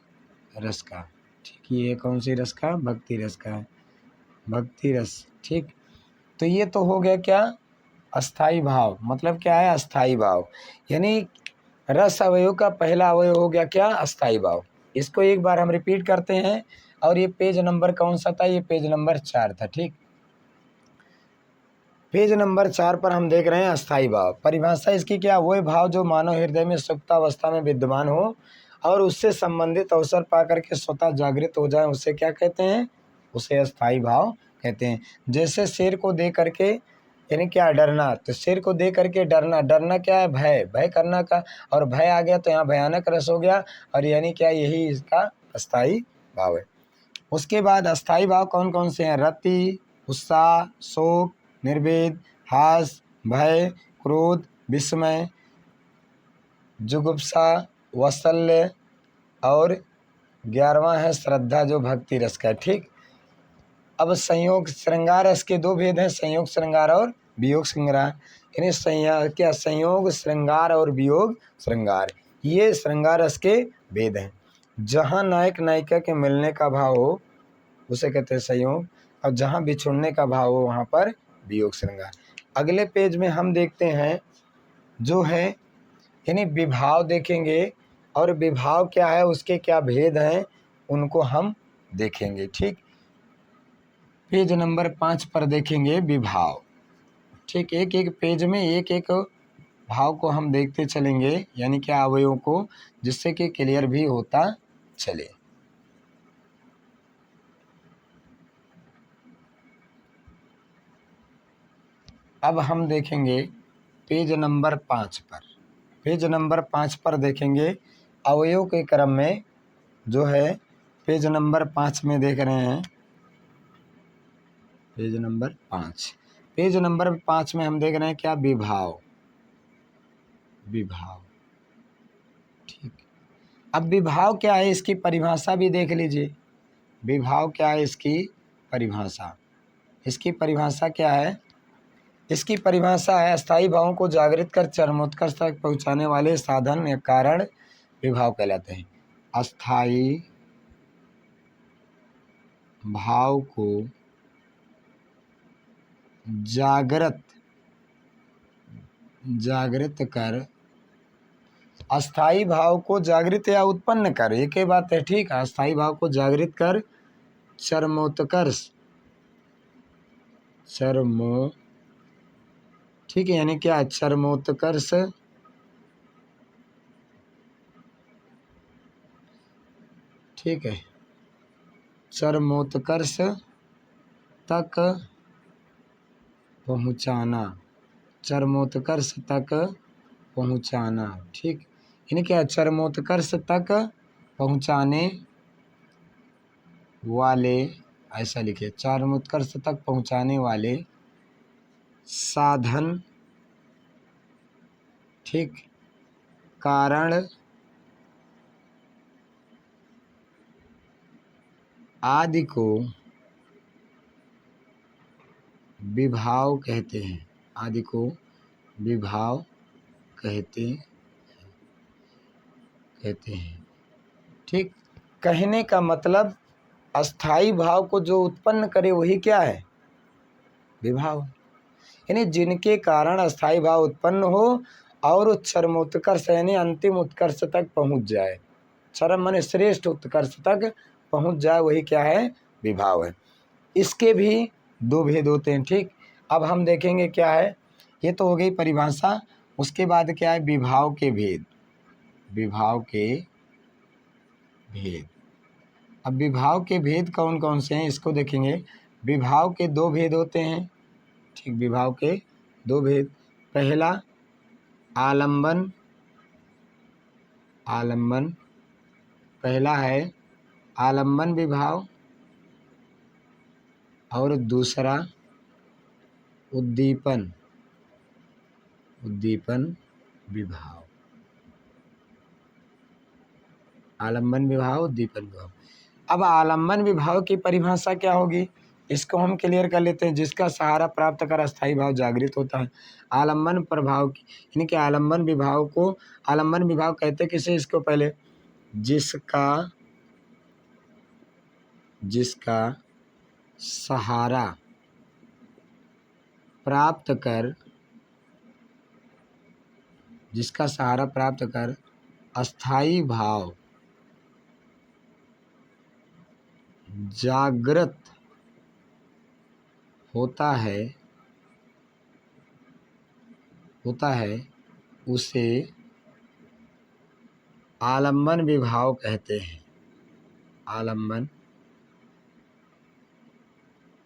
रस का। ठीक, ये कौन सी रस का, भक्ति रस का है, भक्ति रस। ठीक, तो ये तो हो गया क्या, अस्थाई भाव, मतलब क्या है, अस्थाई भाव, यानी रस अवयव का पहला अवयव हो गया क्या, अस्थाई भाव। इसको एक बार हम रिपीट करते हैं, और ये पेज नंबर कौन सा था, ये पेज नंबर 4 था। ठीक, पेज नंबर 4 पर हम देख रहे हैं अस्थाई भाव। परिभाषा इसकी क्या, वह भाव जो मानव हृदय में सुप्तावस्था में विद्यमान हो और उससे संबंधित अवसर पाकर के स्वतः जागृत हो जाए, उसे क्या कहते हैं, उसे अस्थाई भाव कहते हैं। जैसे शेर को देख करके, यानी क्या, डरना, तो शेर को देख करके डरना, डरना क्या है, भय, भय करना का, और भय आ गया तो यहाँ भयानक रस हो गया, और यानी क्या, यही इसका अस्थाई भाव है। उसके बाद अस्थाई भाव कौन कौन से हैं, रति, उत्साह, शोक, निर्वेद, हास, भय, क्रोध, विस्मय, जुगुप्सा, वात्सल्य, और 11वां है श्रद्धा जो भक्ति रस का है। ठीक, अब संयोग श्रृंगार रस के दो भेद हैं, संयोग श्रृंगार और वियोग श्रृंगार। यानी क्या, संयोग श्रृंगार और वियोग श्रृंगार, ये श्रृंगार रस के भेद हैं। जहाँ नायक नायिका के मिलने का भाव हो उसे कहते हैं संयोग, और जहाँ बिछुड़ने का भाव हो वहाँ पर वियोग श्रृंगार। अगले पेज में हम देखते हैं जो है, यानी विभाव देखेंगे, और विभाव क्या है, उसके क्या भेद हैं, उनको हम देखेंगे। ठीक, पेज नंबर 5 पर देखेंगे विभाव। ठीक, एक एक पेज में एक एक भाव को हम देखते चलेंगे, यानी क्या, अवयवों को, जिससे कि क्लियर भी होता चले। अब हम देखेंगे पेज नंबर 5 पर, पेज नंबर 5 पर देखेंगे अवयव के क्रम में जो है, पेज नंबर 5 में देख रहे हैं, पेज नंबर 5, पेज नंबर 5 में हम देख रहे हैं क्या, विभाव, विभाव। ठीक, अब विभाव क्या है, इसकी परिभाषा भी देख लीजिए। विभाव क्या है, इसकी परिभाषा, इसकी परिभाषा क्या है, इसकी परिभाषा है, अस्थाई भावों को जागृत कर चरमोत्कर्ष तक पहुंचाने वाले साधन या कारण विभाव कहलाते हैं। अस्थाई भाव को जागृत कर, अस्थाई भाव को जागृत या उत्पन्न कर, एक ही बात है। ठीक, अस्थाई भाव को जागृत कर चरमोत्कर्ष, चरमो, ठीक है, यानी क्या, चरमोत्कर्ष, ठीक है, चरमोत्कर्ष तक पहुंचाना, चरमोत्कर्ष तक पहुंचाना। ठीक, यानी क्या, चरमोत्कर्ष तक पहुंचाने वाले, ऐसा लिखिए, चरमोत्कर्ष तक पहुंचाने वाले साधन, ठीक, कारण आदि को विभाव कहते हैं, आदि को विभाव कहते हैं। ठीक, कहने का मतलब अस्थाई भाव को जो उत्पन्न करे वही क्या है, विभाव। यानी जिनके कारण अस्थाई भाव उत्पन्न हो और चरमोत्कर्ष यानी अंतिम उत्कर्ष तक पहुंच जाए, चरम माने श्रेष्ठ उत्कर्ष तक पहुंच जाए, वही क्या है, विभाव है। इसके भी दो भेद होते हैं। ठीक, अब हम देखेंगे क्या है, ये तो हो गई परिभाषा। उसके बाद क्या है, विभाव के भेद। विभाव के भेद, अब विभाव के भेद कौन कौन से हैं इसको देखेंगे। विभाव के दो भेद होते हैं। ठीक, विभाव के दो भेद। पहला आलंबन, आलंबन पहला है आलंबन विभाव, और दूसरा उद्दीपन, उद्दीपन विभाव। आलंबन विभाव, उद्दीपन विभाव। अब आलंबन विभाव की परिभाषा क्या होगी, इसको हम क्लियर कर लेते हैं। जिसका सहारा प्राप्त कर अस्थाई भाव जागृत होता है। आलंबन प्रभाव यानी कि आलंबन विभाव को आलंबन विभाव कहते किसे, इसको पहले जिसका सहारा प्राप्त कर, जिसका सहारा प्राप्त कर अस्थाई भाव जागृत होता है उसे आलंबन विभाव कहते हैं। आलंबन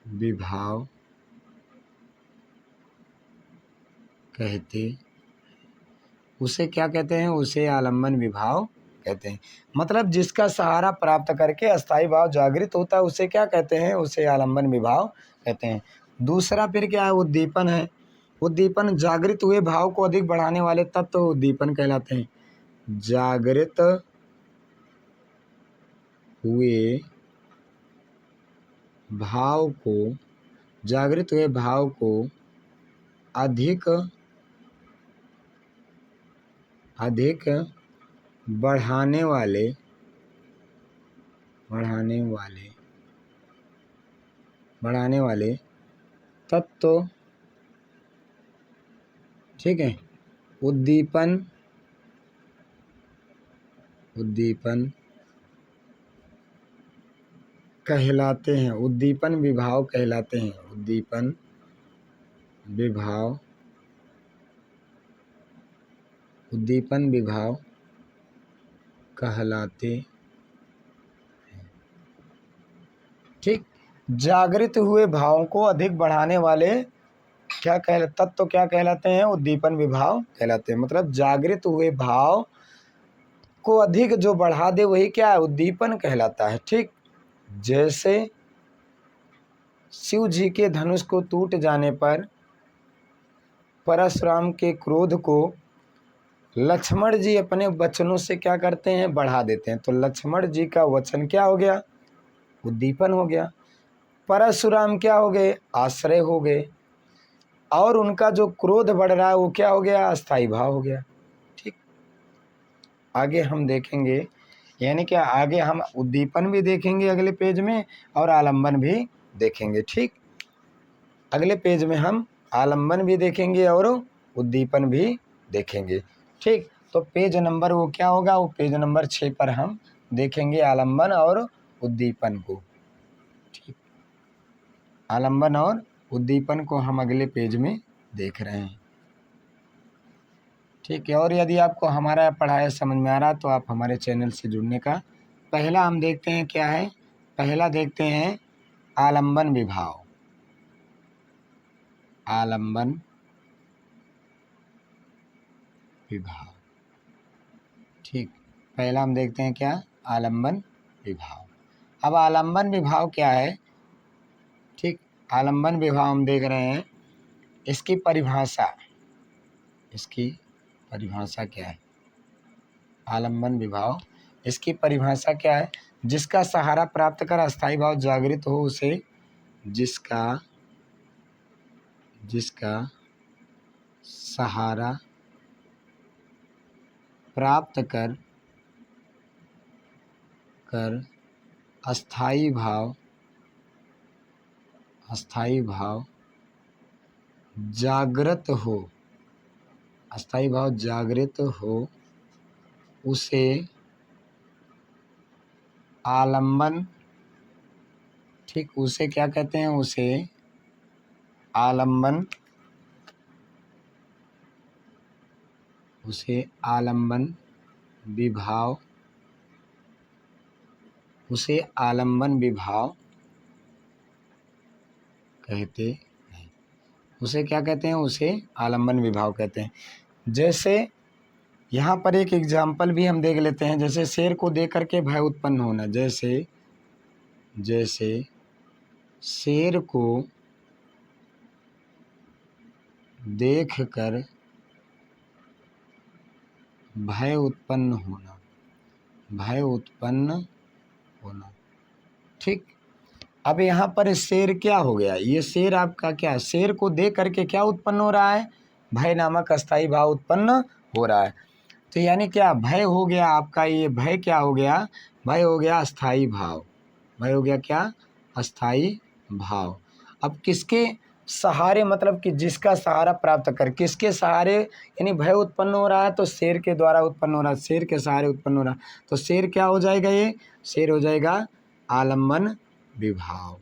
विभाव कहते, उसे क्या कहते हैं, उसे आलंबन विभाव कहते हैं। मतलब जिसका सहारा प्राप्त करके अस्थाई भाव जागृत होता है उसे क्या कहते हैं, उसे आलंबन विभाव कहते हैं। दूसरा फिर क्या है, उद्दीपन है। उद्दीपन जागृत हुए भाव को अधिक बढ़ाने वाले तत्व उद्दीपन कहलाते हैं। जागृत हुए भाव को, जागृत हुए भाव को अधिक बढ़ाने वाले तत्व, ठीक है, उद्दीपन कहलाते हैं, उद्दीपन विभाव कहलाते हैं। उद्दीपन विभाव कहलाते हैं। ठीक, जागृत हुए भावों को अधिक बढ़ाने वाले क्या तत्व क्या कहलाते हैं, उद्दीपन विभाव कहलाते हैं। मतलब जागृत हुए भाव को अधिक जो बढ़ा दे वही क्या है, उद्दीपन कहलाता है। ठीक, जैसे शिव जी के धनुष को टूट जाने पर परशुराम के क्रोध को लक्ष्मण जी अपने वचनों से क्या करते हैं, बढ़ा देते हैं। तो लक्ष्मण जी का वचन क्या हो गया, उद्दीपन हो गया। परशुराम क्या हो गए, आश्रय हो गए। और उनका जो क्रोध बढ़ रहा है वो क्या हो गया, अस्थाई भाव हो गया। ठीक, आगे हम देखेंगे, यानी कि आगे हम उद्दीपन भी देखेंगे अगले पेज में और आलंबन भी देखेंगे। ठीक, अगले पेज में हम आलंबन भी देखेंगे और उद्दीपन भी देखेंगे। ठीक, तो पेज नंबर वो क्या होगा, वो पेज नंबर 6 पर हम देखेंगे आलंबन और उद्दीपन को। ठीक, आलंबन और उद्दीपन को हम अगले पेज में देख रहे हैं। ठीक है, और यदि आपको हमारा पढ़ाया समझ में आ रहा तो आप हमारे चैनल से जुड़ने का। पहला हम देखते हैं क्या है, पहला देखते हैं आलंबन विभाव। आलंबन विभाव, ठीक, पहला हम देखते हैं क्या, आलंबन विभाव। अब आलंबन विभाव क्या है, ठीक, आलंबन विभाव हम देख रहे हैं। इसकी परिभाषा क्या है, आलंबन विभाव, इसकी परिभाषा क्या है, जिसका सहारा प्राप्त कर अस्थाई भाव जागृत हो उसे, जिसका जिसका सहारा प्राप्त कर अस्थाई भाव जागृत हो, अस्थाई भाव जागृत हो, उसे आलम्बन, ठीक, उसे क्या कहते हैं, उसे आलम्बन, उसे आलम्बन विभाव, उसे आलम्बन विभाव कहते हैं। उसे क्या कहते हैं, उसे आलम्बन विभाव कहते हैं। जैसे यहाँ पर एक एग्जाम्पल भी हम देख लेते हैं, जैसे शेर को देख करके भय उत्पन्न होना। जैसे शेर को देखकर भय उत्पन्न होना, ठीक। अब यहाँ पर शेर क्या हो गया, ये शेर आपका क्या, शेर को देख करके क्या उत्पन्न हो रहा है, भय नामक अस्थाई भाव उत्पन्न हो रहा है। तो यानी क्या, भय हो गया आपका, ये भय क्या हो गया, भय हो गया अस्थाई भाव, भय हो गया क्या, अस्थाई भाव। अब किसके सहारे, मतलब कि जिसका सहारा प्राप्त कर, किसके सहारे, यानी भय उत्पन्न हो रहा है तो शेर के द्वारा उत्पन्न हो रहा है, शेर के सहारे उत्पन्न हो रहा है। तो शेर क्या हो जाएगा, ये शेर हो जाएगा आलम्बन विभाव।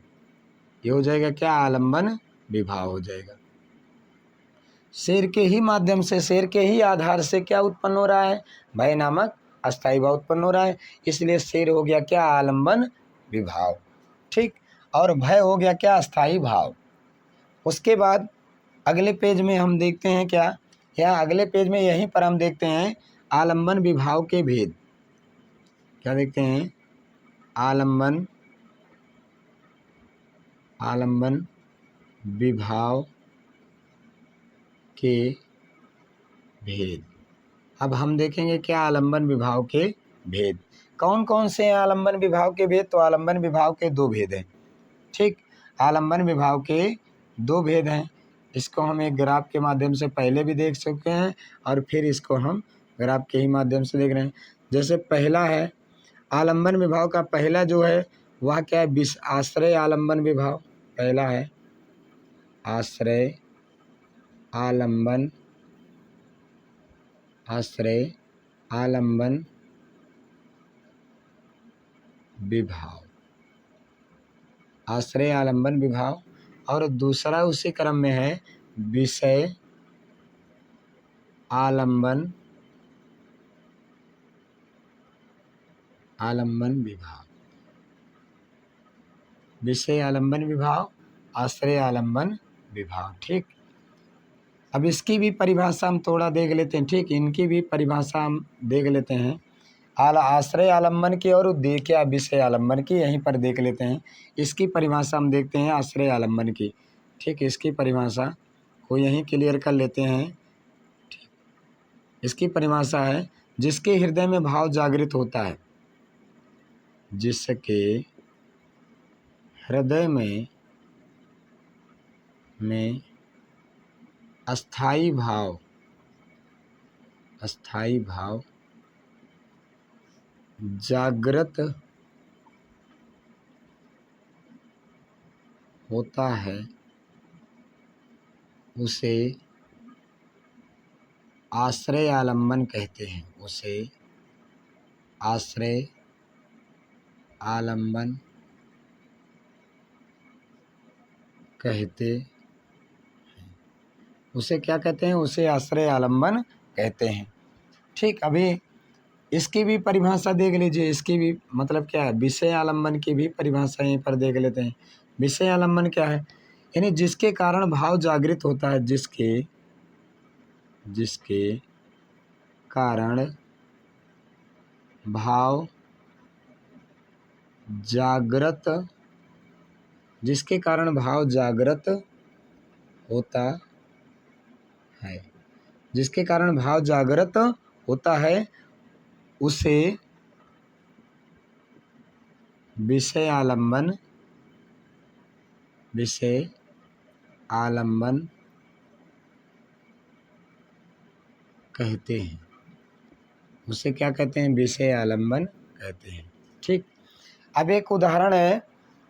ये हो जाएगा क्या, आलम्बन विभाव हो जाएगा। शेर के ही माध्यम से, शेर के ही आधार से क्या उत्पन्न हो रहा है, भय नामक अस्थाई भाव उत्पन्न हो रहा है, इसलिए शेर हो गया क्या, आलम्बन विभाव, ठीक। और भय हो गया क्या, अस्थाई भाव। उसके बाद अगले पेज में हम देखते हैं क्या, या अगले पेज में यहीं पर हम देखते हैं आलम्बन विभाव के भेद। क्या देखते हैं, आलम्बन विभाव के भेद। अब हम देखेंगे क्या, आलम्बन विभाव के भेद कौन कौन से हैं। आलम्बन विभाव के भेद, तो आलम्बन विभाव के दो भेद हैं, ठीक। आलम्बन विभाव के दो भेद हैं। इसको हम एक ग्राफ के माध्यम से पहले भी देख सकते हैं और फिर इसको हम ग्राफ के ही माध्यम से देख रहे हैं। जैसे पहला है आलम्बन विभाव का, पहला जो है वह क्या है, आश्रय आलम्बन विभाव। पहला है आश्रय आलम्बन विभाव, आश्रय आलम्बन विभाव। और दूसरा उसी क्रम में है विषय आलम्बन विभाव, विषय आलम्बन विभाव, आश्रय आलम्बन विभाव, ठीक। अब इसकी भी परिभाषा हम थोड़ा देख लेते हैं, ठीक। इनकी भी परिभाषा हम देख लेते हैं, आश्रय आलम्बन की और क्या विषय आलम्बन की, यहीं पर देख लेते हैं। इसकी परिभाषा हम देखते हैं आश्रय आलम्बन की, ठीक। इसकी परिभाषा को यहीं क्लियर कर लेते हैं, ठीक। इसकी परिभाषा है जिसके हृदय में भाव जागृत होता है, जिसके हृदय में अस्थाई भाव जागृत होता है, उसे आश्रय आलम्बन कहते हैं, उसे आश्रय आलम्बन कहते हैं। उसे क्या कहते हैं, उसे आश्रय आलम्बन कहते हैं, ठीक। अभी इसकी भी परिभाषा देख लीजिए, इसकी भी मतलब क्या है, विषय आलम्बन की भी परिभाषा यहीं पर देख लेते हैं। विषय आलम्बन क्या है, यानी जिसके कारण भाव जागृत होता है, जिसके कारण भाव जागृत, जिसके कारण भाव जागृत होता है, जिसके कारण भाव जागृत होता है, उसे विषय आलम्बन कहते हैं, उसे क्या कहते हैं? विषय आलम्बन कहते हैं। ठीक, अब एक उदाहरण है,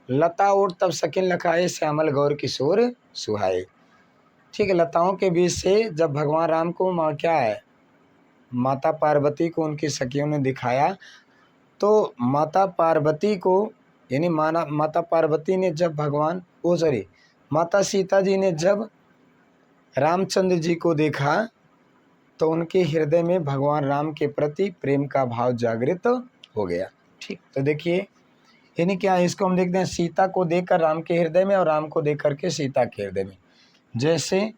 लता ओट तब सकिन लखाए, श्यामल गौर किशोर सुहाए। ठीक है, लताओं के बीच से जब भगवान राम को क्या है, माता पार्वती को उनकी सखियों ने दिखाया, तो माता पार्वती को यानी माता पार्वती ने जब माता सीता जी ने जब रामचंद्र जी को देखा तो उनके हृदय में भगवान राम के प्रति प्रेम का भाव जागृत हो गया। ठीक, तो देखिए यानी क्या है, इसको हम देखते हैं, सीता को देखकर राम के हृदय में और राम को देख करके सीता के हृदय में। जैसे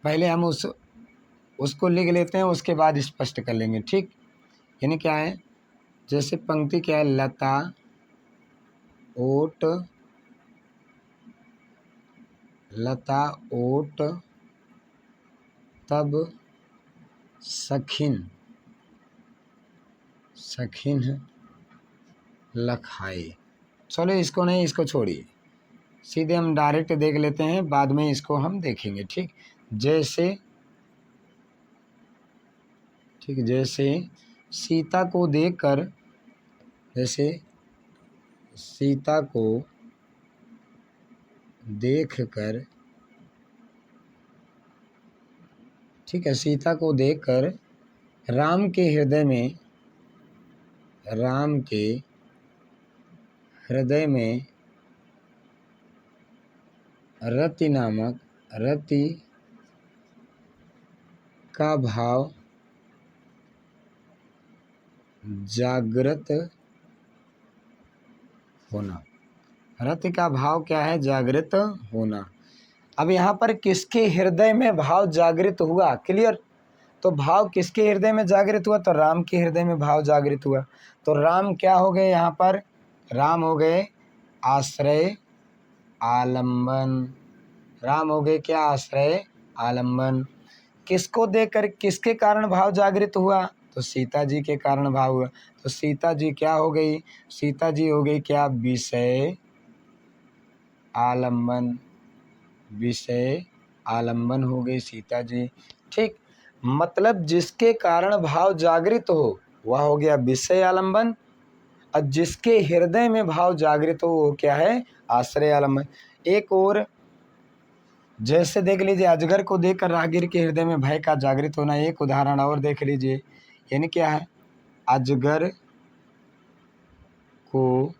पहले हम उसको लिख लेते हैं, उसके बाद स्पष्ट कर लेंगे। ठीक, यानी क्या है, जैसे पंक्ति क्या है, लता ओट तब सखिन लखाए। चलो इसको नहीं, इसको छोड़िए, सीधे हम डायरेक्ट देख लेते हैं, बाद में इसको हम देखेंगे। ठीक, जैसे सीता को देखकर, ठीक है, सीता को देखकर राम के हृदय में रति का भाव जागृत होना। रति का भाव क्या है? जागृत होना। अब यहाँ पर किसके हृदय में भाव जागृत हुआ? क्लियर? तो भाव किसके हृदय में जागृत हुआ? तो राम के हृदय में भाव जागृत हुआ। तो राम क्या हो गए? यहाँ पर राम हो गए आश्रय आलम्बन। राम हो गए क्या? आश्रय आलम्बन। किसको देकर, किसके कारण भाव जागृत हुआ? तो सीता जी के कारण भाव हुआ। तो सीता जी क्या हो गई? सीता जी हो गई क्या? विषय आलम्बन। विषय आलम्बन हो गई सीता जी। ठीक, मतलब जिसके कारण भाव जागृत हो वह हो गया विषय आलम्बन, और जिसके हृदय में भाव जागृत हो वो क्या है? आश्रय आलम्बन। एक और जैसे देख लीजिए, अजगर को देखकर राहगीर के हृदय में भय का जागृत होना। एक उदाहरण और देख लीजिए, यानी क्या है? अजगर को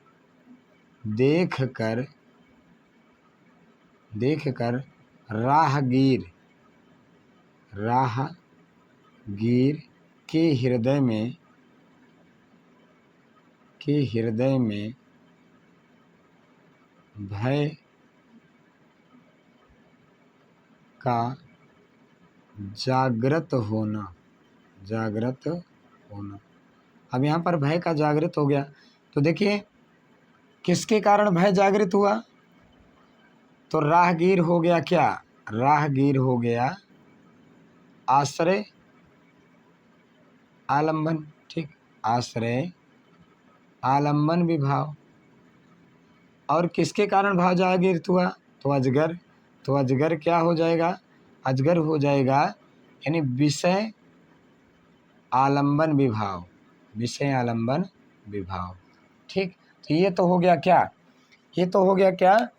देखकर राहगीर के हृदय में भय का जागृत होना। अब यहाँ पर भय का जागृत हो गया, तो देखिए किसके कारण भय जागृत हुआ? तो राहगीर हो गया क्या? राहगीर हो गया आश्रय आलम्बन। ठीक, आश्रय आलम्बन विभाव। और किसके कारण भाव जागृत हुआ? तो अजगर। तो अजगर क्या हो जाएगा? अजगर हो जाएगा यानी विषय आलम्बन विभाव। विषय आलम्बन विभाव। ठीक, तो ये तो हो गया क्या? ये तो हो गया क्या?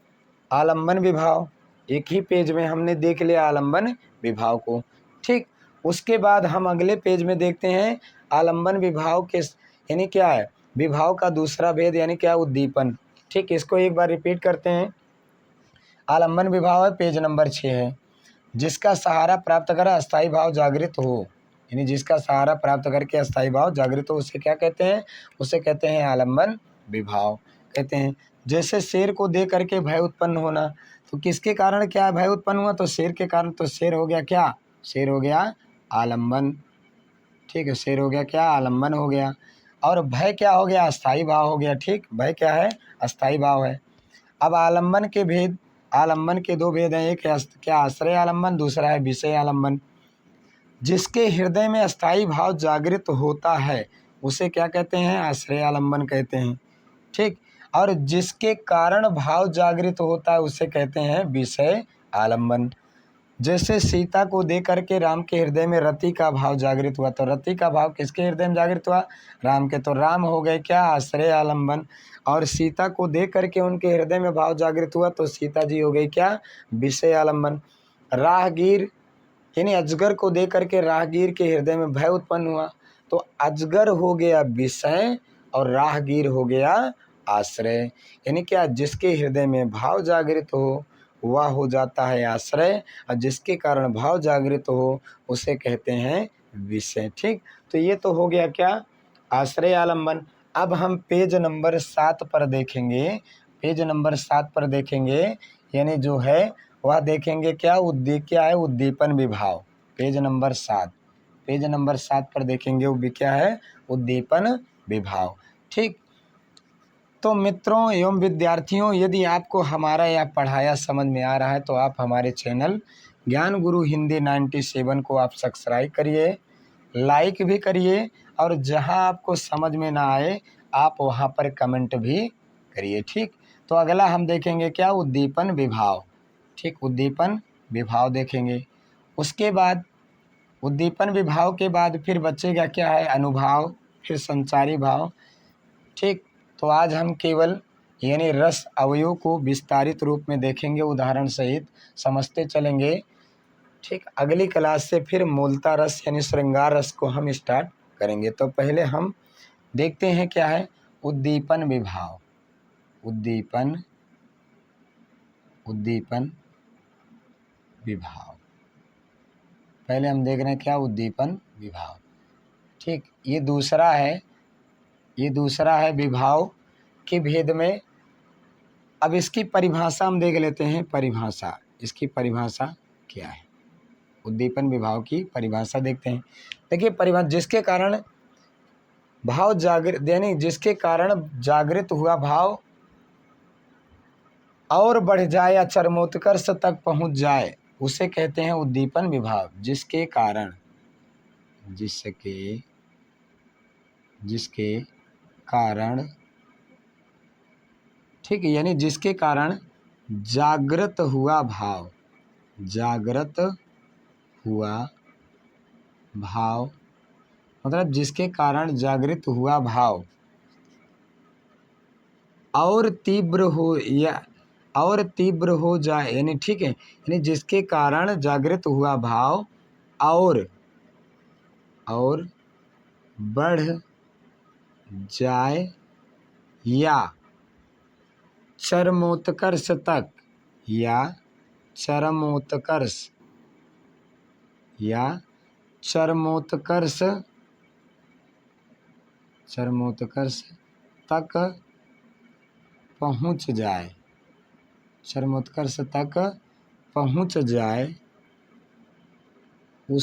आलम्बन विभाव। एक ही पेज में हमने देख लिया आलम्बन विभाव को। ठीक, उसके बाद हम अगले पेज में देखते हैं आलम्बन विभाव के यानी क्या है? विभाव का दूसरा भेद यानी क्या? उद्दीपन। ठीक, इसको एक बार रिपीट करते हैं। आलम्बन विभाव है, पेज नंबर 6 है। जिसका सहारा प्राप्त कर अस्थायी भाव जागृत हो, यानी जिसका सहारा प्राप्त करके अस्थायी भाव जागृत हो, उसे क्या कहते हैं? उसे कहते हैं आलम्बन विभाव कहते हैं। जैसे शेर को देख करके भय उत्पन्न होना, तो किसके कारण क्या भय उत्पन्न हुआ? तो शेर के कारण। तो शेर हो गया क्या? शेर हो गया आलम्बन। ठीक है, शेर हो गया क्या? आलम्बन हो गया। और भय क्या हो गया? अस्थायी भाव हो गया। ठीक, भय क्या है? अस्थायी भाव है। अब आलम्बन के भेद, आलम्बन के दो भेद हैं, एक है क्या? आश्रय आलम्बन, दूसरा है विषय आलम्बन। जिसके हृदय में अस्थायी भाव जागृत होता है उसे क्या कहते हैं? आश्रय आलम्बन कहते हैं। ठीक, और जिसके कारण भाव जागृत होता है उसे कहते हैं विषय आलम्बन। जैसे सीता को दे करके राम के हृदय में रति का भाव जागृत हुआ, तो रति का भाव किसके हृदय में जागृत हुआ? राम के। तो राम हो गए क्या? आश्रय आलम्बन। और सीता को दे करके उनके हृदय में भाव जागृत हुआ, तो सीता जी हो गई क्या? विषय आलम्बन। राहगीर यानी अजगर को दे करके राहगीर के हृदय में भय उत्पन्न हुआ, तो अजगर हो गया विषय और राहगीर हो गया आश्रय। यानी क्या? जिसके हृदय में भाव जागृत हो वह हो जाता है आश्रय, और जिसके कारण भाव जागृत हो उसे कहते हैं विषय। ठीक, तो ये तो हो गया क्या? आश्रय आलम्बन। अब हम पेज नंबर 7 पर देखेंगे। पेज नंबर 7 पर देखेंगे, यानी जो है वह देखेंगे क्या? क्या है? उद्दीपन विभाव। पेज नंबर 7, पेज नंबर 7 पर देखेंगे वो भी क्या है? उद्दीपन विभाव। ठीक, तो मित्रों एवं विद्यार्थियों, यदि आपको हमारा यह पढ़ाया समझ में आ रहा है तो आप हमारे चैनल ज्ञान गुरु हिंदी 97 को आप सब्सक्राइब करिए, लाइक भी करिए, और जहां आपको समझ में ना आए आप वहां पर कमेंट भी करिए। ठीक, तो अगला हम देखेंगे क्या? उद्दीपन विभाव। ठीक, उद्दीपन विभाव देखेंगे। उसके बाद उद्दीपन विभाव के बाद फिर बचेगा क्या है? अनुभाव, फिर संचारी भाव। ठीक, तो आज हम केवल यानी रस अवयव को विस्तारित रूप में देखेंगे, उदाहरण सहित समझते चलेंगे। ठीक, अगली क्लास से फिर मूलता रस यानी श्रृंगार रस को हम स्टार्ट करेंगे। तो पहले हम देखते हैं क्या है? उद्दीपन विभाव। उद्दीपन उद्दीपन विभाव पहले हम देख रहे हैं क्या? उद्दीपन विभाव। ठीक, ये दूसरा है विभाव के भेद में। अब इसकी परिभाषा हम देख लेते हैं। परिभाषा, इसकी परिभाषा क्या है? उद्दीपन विभाव की परिभाषा देखते हैं। देखिए परिभाषा, जिसके कारण भाव जागृत यानी जिसके कारण जागृत हुआ भाव और बढ़ जाए या चरमोत्कर्ष तक पहुंच जाए उसे कहते हैं उद्दीपन विभाव। जिसके कारण ठीक है, यानी जिसके कारण जागृत हुआ भाव मतलब जिसके कारण जागृत हुआ भाव और तीव्र हो जाए, यानी ठीक है, यानी जिसके कारण जागृत हुआ भाव और बढ़ जाए या चरमोत्कर्ष तक तक पहुंच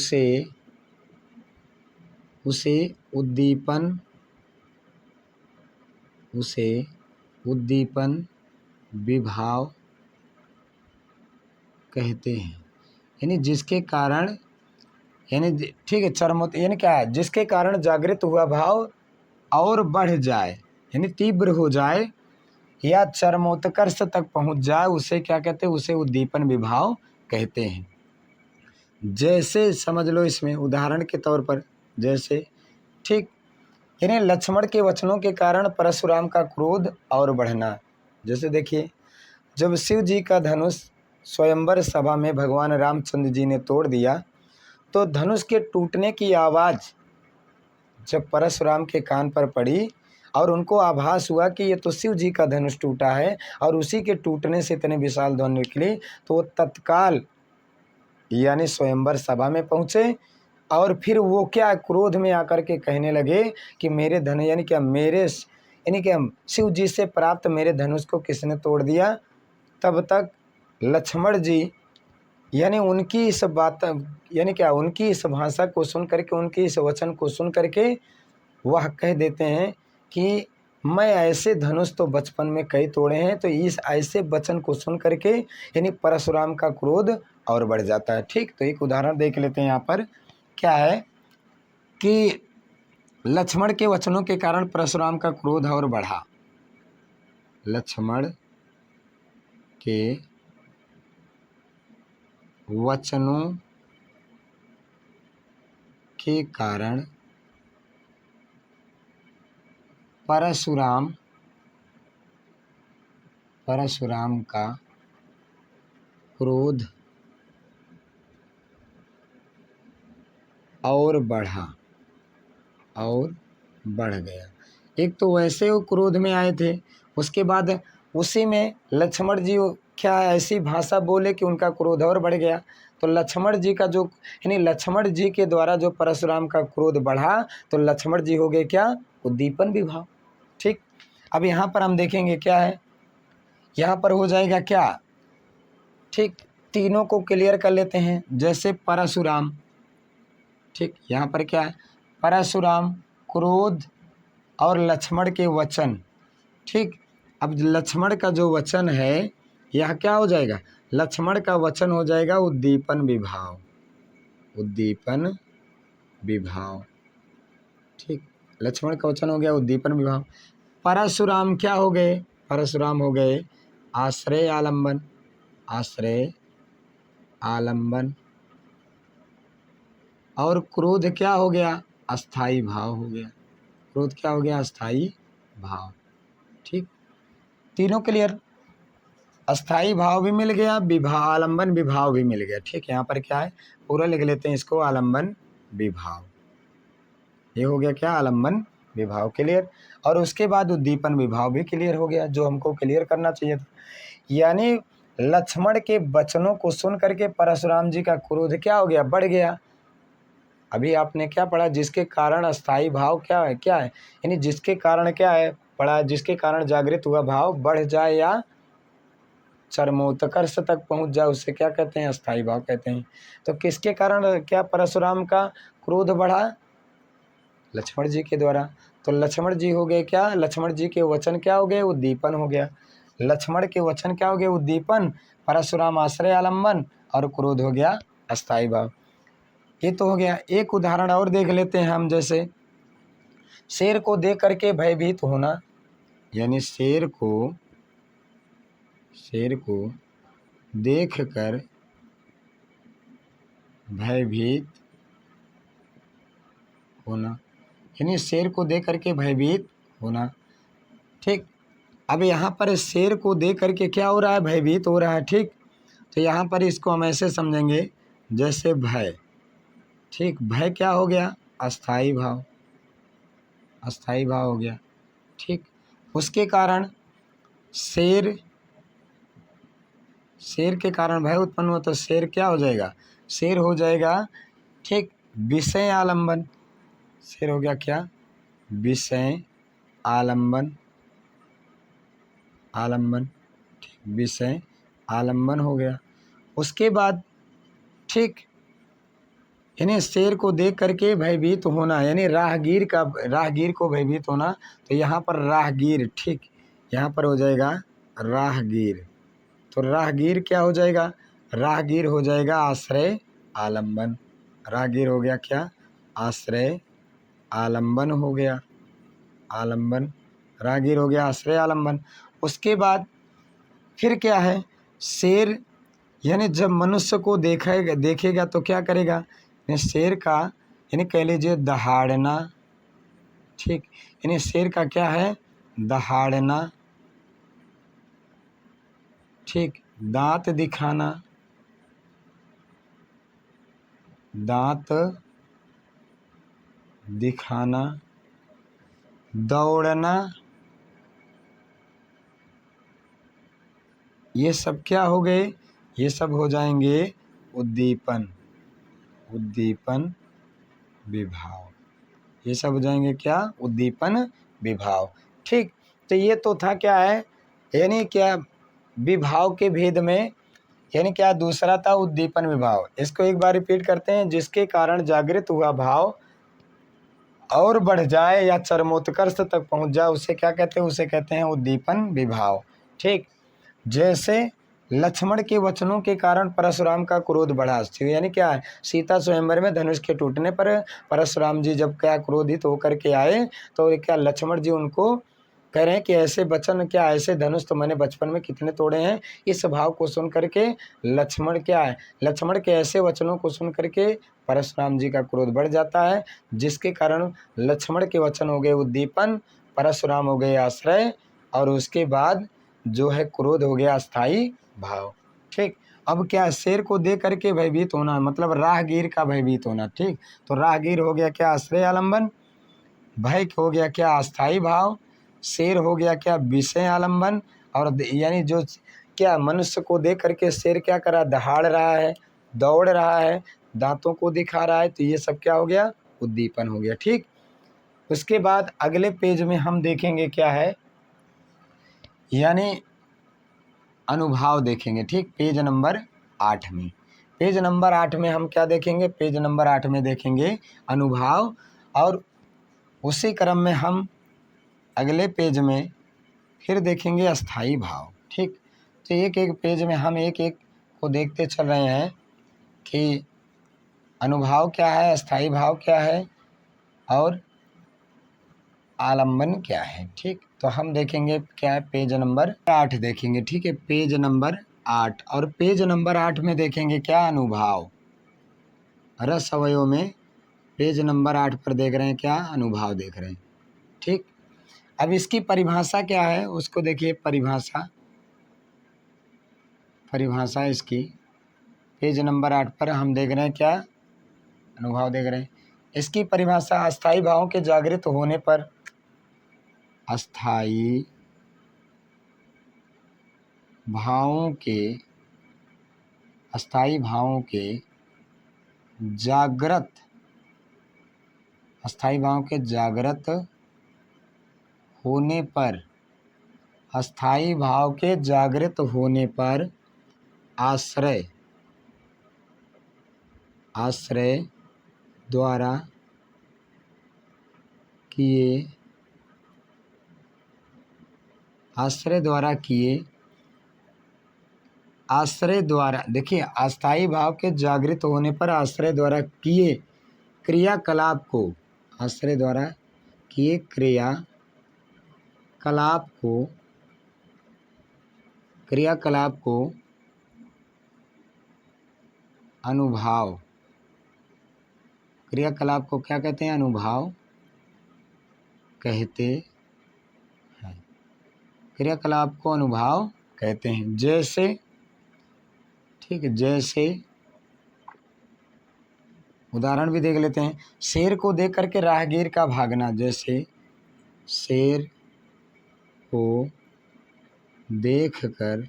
जाए उसे उद्दीपन विभाव कहते हैं। यानी जिसके कारण ठीक है, चरमोत यानी क्या है? जिसके कारण जागृत हुआ भाव और बढ़ जाए यानी तीव्र हो जाए या चरमोत्कर्ष तक पहुंच जाए उसे क्या कहते हैं? उसे उद्दीपन विभाव कहते हैं। जैसे समझ लो, इसमें उदाहरण के तौर पर जैसे ठीक, यानी लक्ष्मण के वचनों के कारण परशुराम का क्रोध और बढ़ना। जैसे देखिए, जब शिव जी का धनुष स्वयंवर सभा में भगवान रामचंद्र जी ने तोड़ दिया, तो धनुष के टूटने की आवाज़ जब परशुराम के कान पर पड़ी और उनको आभास हुआ कि ये तो शिव जी का धनुष टूटा है और उसी के टूटने से इतने विशाल ध्वनि निकली, तो वो तत्काल यानी स्वयंवर सभा में पहुँचे और फिर वो क्या क्रोध में आकर के कहने लगे कि मेरे धनुष यानी क्या शिव जी से प्राप्त मेरे धनुष को किसने तोड़ दिया। तब तक लक्ष्मण जी यानी उनकी इस बात उनकी इस भाषा को सुन करके, उनके इस वचन को सुन करके वह कह देते हैं कि मैं ऐसे धनुष तो बचपन में कई तोड़े हैं। तो इस ऐसे वचन को सुन करके यानी परशुराम का क्रोध और बढ़ जाता है। ठीक, तो एक उदाहरण देख लेते हैं। यहाँ पर क्या है कि लक्ष्मण के वचनों के कारण परशुराम का क्रोध और बढ़ा। लक्ष्मण के वचनों के कारण परशुराम का क्रोध और बढ़ गया। एक तो वैसे वो क्रोध में आए थे, उसके बाद उसी में लक्ष्मण जी क्या ऐसी भाषा बोले कि उनका क्रोध और बढ़ गया। तो लक्ष्मण जी का जो यानी लक्ष्मण जी के द्वारा जो परशुराम का क्रोध बढ़ा, तो लक्ष्मण जी हो गए क्या, उद्दीपन विभाव। ठीक, अब यहाँ पर हम देखेंगे क्या है, यहाँ पर हो जाएगा क्या, ठीक, तीनों को क्लियर कर लेते हैं। जैसे परशुराम, ठीक, यहाँ पर क्या है, परशुराम, क्रोध और लक्ष्मण के वचन। ठीक, अब लक्ष्मण का जो वचन है यह क्या हो जाएगा, लक्ष्मण का वचन हो जाएगा उद्दीपन विभाव, उद्दीपन विभाव। ठीक, लक्ष्मण का वचन हो गया उद्दीपन विभाव। परशुराम क्या हो गए, परशुराम हो गए आश्रय आलंबन, आश्रय आलंबन। और क्रोध क्या हो गया, अस्थाई भाव हो गया, क्रोध क्या हो गया, अस्थाई भाव। ठीक, तीनों क्लियर, अस्थाई भाव भी मिल गया, विभाव आलंबन विभाव भी मिल गया। ठीक, यहाँ पर क्या है, पूरा लिख लेते हैं इसको, आलंबन विभाव, ये हो गया क्या, आलंबन विभाव क्लियर। और उसके बाद उद्दीपन विभाव भी क्लियर हो गया, जो हमको क्लियर करना चाहिए था। यानी लक्ष्मण के वचनों को सुन करके परशुराम जी का क्रोध क्या हो गया, बढ़ गया। अभी आपने क्या पढ़ा, जिसके कारण अस्थाई भाव क्या है, क्या है, यानी जिसके कारण क्या है पढ़ा, जिसके कारण जागृत हुआ भाव बढ़ जाए या चरमोत्कर्ष तक पहुंच जाए, उसे क्या कहते हैं, अस्थाई भाव कहते हैं। तो किसके कारण क्या परशुराम का क्रोध बढ़ा, लक्ष्मण जी के द्वारा। तो लक्ष्मण जी हो गए क्या, लक्ष्मण जी के वचन क्या हो गए, उद्दीपन हो गया। लक्ष्मण के वचन क्या हो गए, उद्दीपन, परशुराम आश्रय आलंबन, और क्रोध हो गया अस्थाई भाव। ये तो हो गया। एक उदाहरण और देख लेते हैं हम, जैसे शेर को देख करके भयभीत होना, यानी शेर को देख कर भयभीत होना, यानी शेर को देख करके भयभीत होना। ठीक, अब यहाँ पर शेर को देख करके क्या हो रहा है, भयभीत हो रहा है। ठीक, तो यहाँ पर इसको हम ऐसे समझेंगे जैसे भय। ठीक, भय क्या हो गया, अस्थाई भाव, अस्थाई भाव हो गया। ठीक, उसके कारण शेर के कारण भय उत्पन्न हुआ, तो शेर क्या हो जाएगा, शेर हो जाएगा, ठीक, विषय आलंबन, शेर हो गया क्या, विषय आलंबन, आलंबन, ठीक, विषय आलंबन हो गया। उसके बाद ठीक, यानी शेर को देख करके भयभीत होना, यानी राहगीर को भयभीत होना, तो यहाँ पर राहगीर, ठीक, यहाँ पर हो जाएगा राहगीर। तो राहगीर क्या हो जाएगा, राहगीर हो जाएगा आश्रय आलंबन, राहगीर हो गया क्या, आश्रय आलंबन हो गया, आलंबन, राहगीर हो गया आश्रय आलंबन। उसके बाद फिर क्या है, शेर, यानी जब मनुष्य को देखेगा तो क्या करेगा, यानी शेर का, यानी कह लीजिए दहाड़ना। ठीक, यानी शेर का क्या है, दहाड़ना। ठीक, दांत दिखाना, दांत दिखाना, दौड़ना, ये सब क्या हो गए, ये सब हो जाएंगे उद्दीपन, उद्दीपन विभाव, ये सब हो जाएंगे क्या, उद्दीपन विभाव। ठीक, तो ये तो था क्या है, यानी क्या विभाव के भेद में, यानी क्या दूसरा था उद्दीपन विभाव। इसको एक बार रिपीट करते हैं, जिसके कारण जागृत हुआ भाव और बढ़ जाए या चरमोत्कर्ष तक पहुंच जाए, उसे क्या कहते हैं, उसे कहते हैं उद्दीपन विभाव। ठीक, जैसे लक्ष्मण के वचनों के कारण परशुराम का क्रोध बढ़ा, यानी क्या है, सीता स्वयंवर में धनुष के टूटने पर परशुराम जी जब क्या क्रोधित होकर के आए, तो क्या लक्ष्मण जी उनको कह रहे हैं कि ऐसे वचन क्या, ऐसे धनुष तो मैंने बचपन में कितने तोड़े हैं। इस भाव को सुन करके लक्ष्मण क्या है, लक्ष्मण के ऐसे वचनों को सुन करके परशुराम जी का क्रोध बढ़ जाता है, जिसके कारण लक्ष्मण के वचन हो गए उद्दीपन, परशुराम हो गए आश्रय, और उसके बाद जो है क्रोध हो गया अस्थाई भाव। ठीक, अब क्या, शेर को दे करके भयभीत होना, मतलब राहगीर का भयभीत होना। ठीक, तो राहगीर हो गया क्या, आश्रय आलंबन, भय हो गया क्या, अस्थाई भाव, शेर हो गया क्या, विषय आलंबन, और यानी जो क्या मनुष्य को देख करके शेर क्या करा, दहाड़ रहा है, दौड़ रहा है, दांतों को दिखा रहा है, तो ये सब क्या हो गया, उद्दीपन हो गया। ठीक, उसके बाद अगले पेज में हम देखेंगे क्या है, यानी अनुभाव देखेंगे। ठीक, पेज नंबर 8 में, पेज नंबर 8 में हम क्या देखेंगे, पेज नंबर 8 में देखेंगे अनुभाव, और उसी क्रम में हम अगले पेज में फिर देखेंगे अस्थाई भाव। ठीक, तो एक एक पेज में हम एक एक को देखते चल रहे हैं कि अनुभाव क्या है, अस्थाई भाव क्या है, और आलंबन क्या है। ठीक, तो हम देखेंगे क्या है, पेज नंबर 8 देखेंगे। ठीक है, पेज नंबर 8, और पेज नंबर 8 में देखेंगे क्या, अनुभाव, रस अवयव में पेज नंबर 8 पर देख रहे हैं क्या, अनुभाव देख रहे हैं। ठीक, अब इसकी परिभाषा क्या है उसको देखिए, परिभाषा, परिभाषा इसकी पेज नंबर 8 पर हम देख रहे हैं क्या, अनुभाव देख रहे हैं। इसकी परिभाषा, अस्थाई भावों के जागृत होने पर, अस्थाई भावों के, अस्थाई भावों के जागृत, अस्थाई भावों के जागृत होने पर, अस्थाई भाव के जागृत होने पर आश्रय, आश्रय द्वारा किए, आश्रय द्वारा किए, आश्रय द्वारा, देखिए अस्थाई भाव के जागृत होने पर आश्रय द्वारा किए क्रियाकलाप को, आश्रय द्वारा किए क्रियाकलाप को, क्रियाकलाप को अनुभाव, क्रियाकलाप को क्या कहते हैं, अनुभाव कहते हैं, क्रियाकलाप को अनुभाव कहते हैं। जैसे, ठीक है, जैसे उदाहरण भी देख लेते हैं, शेर को देख करके राहगीर का भागना, जैसे शेर को देखकर,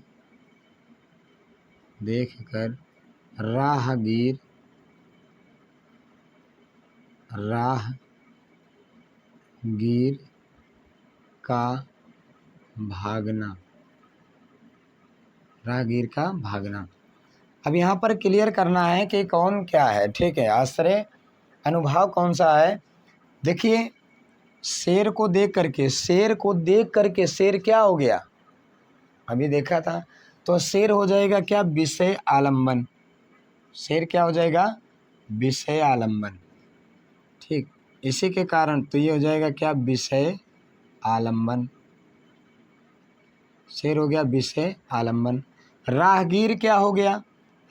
देखकर राहगीर, राहगीर का भागना, राहगीर का भागना। अब यहाँ पर क्लियर करना है कि कौन क्या है। ठीक है, आश्रय अनुभाव कौन सा है, देखिए शेर को देख करके, शेर को देख करके शेर क्या हो गया, अभी देखा था, तो शेर हो जाएगा क्या, विषय आलंबन, शेर क्या हो जाएगा, विषय आलंबन। ठीक, इसी के कारण तो ये हो जाएगा क्या, विषय आलंबन, शेर हो गया विषय आलंबन। राहगीर क्या हो गया,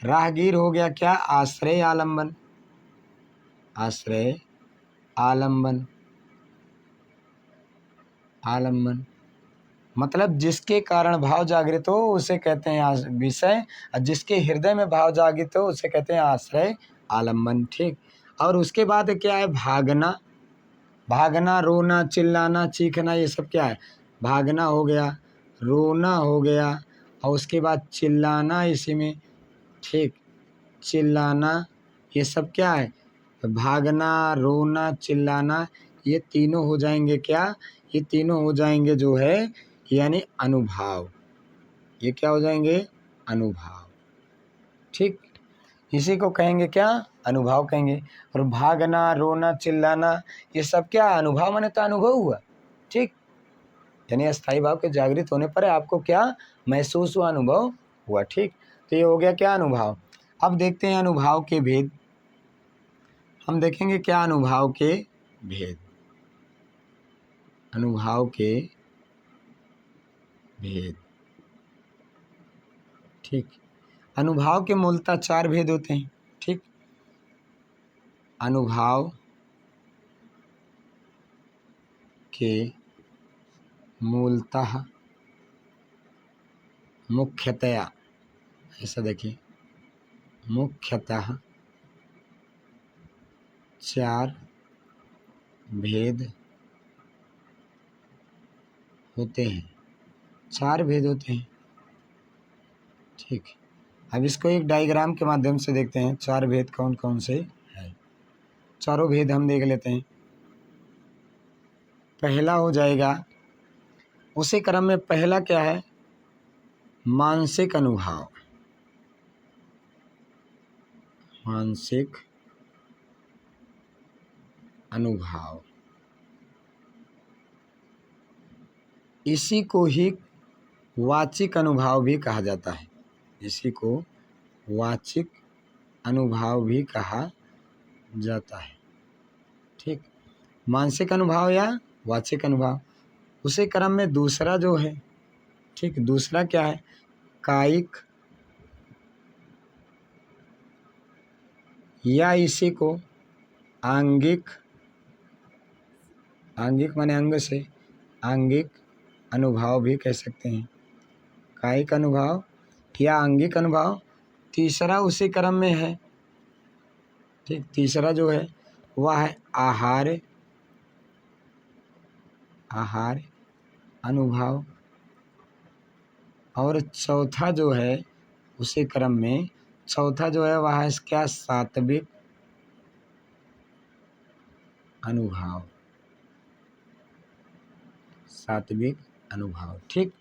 राहगीर हो गया क्या, आश्रय आलंबन, आश्रय आलंबन, आलंबन, मतलब जिसके कारण भाव जागृत हो उसे कहते हैं विषय, और जिसके हृदय में भाव जागृत हो उसे कहते हैं आश्रय आलंबन। ठीक, और उसके बाद क्या है, भागना, भागना, रोना, चिल्लाना, चीखना, ये सब क्या है, भागना हो गया, रोना हो गया, और उसके बाद चिल्लाना इसी में। ठीक, चिल्लाना, ये सब क्या है, भागना, रोना, चिल्लाना, ये तीनों हो जाएंगे क्या, ये तीनों हो जाएंगे जो है यानी अनुभाव, ये क्या हो जाएंगे, अनुभाव। ठीक, इसी को कहेंगे क्या, अनुभव कहेंगे। और भागना, रोना, चिल्लाना, ये सब क्या, अनुभव माने तो अनुभव हुआ। ठीक, यानी अस्थाई भाव के जागृत होने पर आपको क्या महसूस हुआ, अनुभव हुआ। ठीक, तो ये हो गया क्या, अनुभव। अब देखते हैं अनुभाव के भेद, हम देखेंगे क्या, अनुभाव के भेद, अनुभाव के भेद। ठीक, अनुभाव के मूलतः 4 भेद होते हैं। ठीक, अनुभाव के मूलतः मुख्यतया, ऐसा देखिए, मुख्यतः 4 भेद होते हैं। 4 भेद होते हैं। ठीक, अब इसको एक डायग्राम के माध्यम से देखते हैं 4 भेद कौन कौन से हैं। चारों भेद हम देख लेते हैं। पहला हो जाएगा, उसी क्रम में पहला क्या है, मानसिक अनुभाव। मानसिक अनुभाव, इसी को ही वाचिक अनुभाव भी कहा जाता है। इसी को वाचिक अनुभाव भी कहा जाता है। ठीक, मानसिक अनुभाव या वाचिक अनुभाव। उसी क्रम में दूसरा जो है, ठीक, दूसरा क्या है, कायिक या इसी को आंगिक, आंगिक माने अंग से, आंगिक अनुभाव भी कह सकते हैं। कायिक अनुभाव या आंगिक अनुभाव। तीसरा उसी क्रम में है। ठीक, तीसरा जो है वह है आहार, आहार अनुभाव। और चौथा जो है उसी क्रम में, चौथा जो है वह है क्या, सात्विक अनुभाव। सात्विक अनुभाव। ठीक,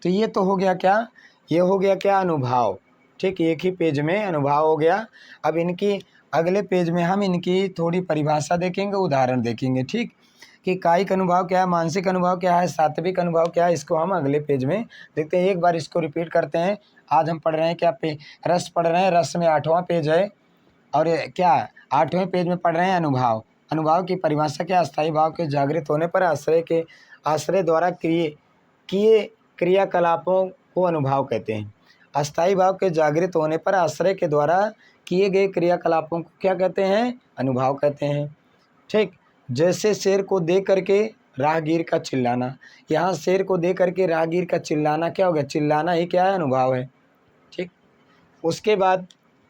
तो ये तो हो गया क्या, ये हो गया क्या, अनुभाव। ठीक, एक ही पेज में अनुभाव हो गया। अब इनकी अगले पेज में हम इनकी थोड़ी परिभाषा देखेंगे, उदाहरण देखेंगे। ठीक, कि कायिक अनुभाव क्या है, मानसिक अनुभाव क्या है, सात्विक अनुभाव क्या है, इसको हम अगले पेज में देखते हैं। एक बार इसको रिपीट करते हैं। आज हम पढ़ रहे हैं क्या, रस पढ़ रहे हैं। रस में 8वां पेज है और क्या 8वें पेज में पढ़ रहे हैं अनुभाव। अनुभाव की परिभाषा क्या, अस्थायी भाव के जागृत होने पर आश्रय द्वारा किए क्रियाकलापों को अनुभाव कहते हैं। अस्थायी भाव के जागृत होने पर आश्रय के द्वारा किए गए क्रियाकलापों को क्या कहते हैं, अनुभाव कहते हैं। ठीक, जैसे शेर को देख करके राहगीर का चिल्लाना। यहाँ शेर को देख करके राहगीर का चिल्लाना क्या हो गया, चिल्लाना ही क्या है, अनुभाव है। ठीक, उसके बाद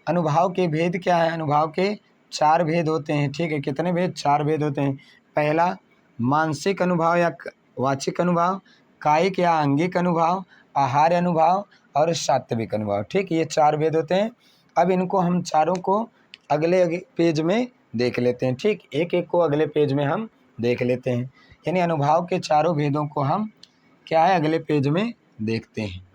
अनुभाव के भेद क्या है, अनुभाव के 4 भेद होते हैं। ठीक है, कितने भेद, 4 भेद होते हैं। पहला मानसिक अनुभाव या वाचिक अनुभाव, कायिक या आंगिक अनुभाव, आहार अनुभाव और सात्विक अनुभाव। ठीक, ये 4 भेद होते हैं। अब इनको हम चारों को अगले पेज में देख लेते हैं। ठीक, एक एक को अगले पेज में हम देख लेते हैं। यानी अनुभाव के चारों भेदों को हम क्या है, अगले पेज में देखते हैं।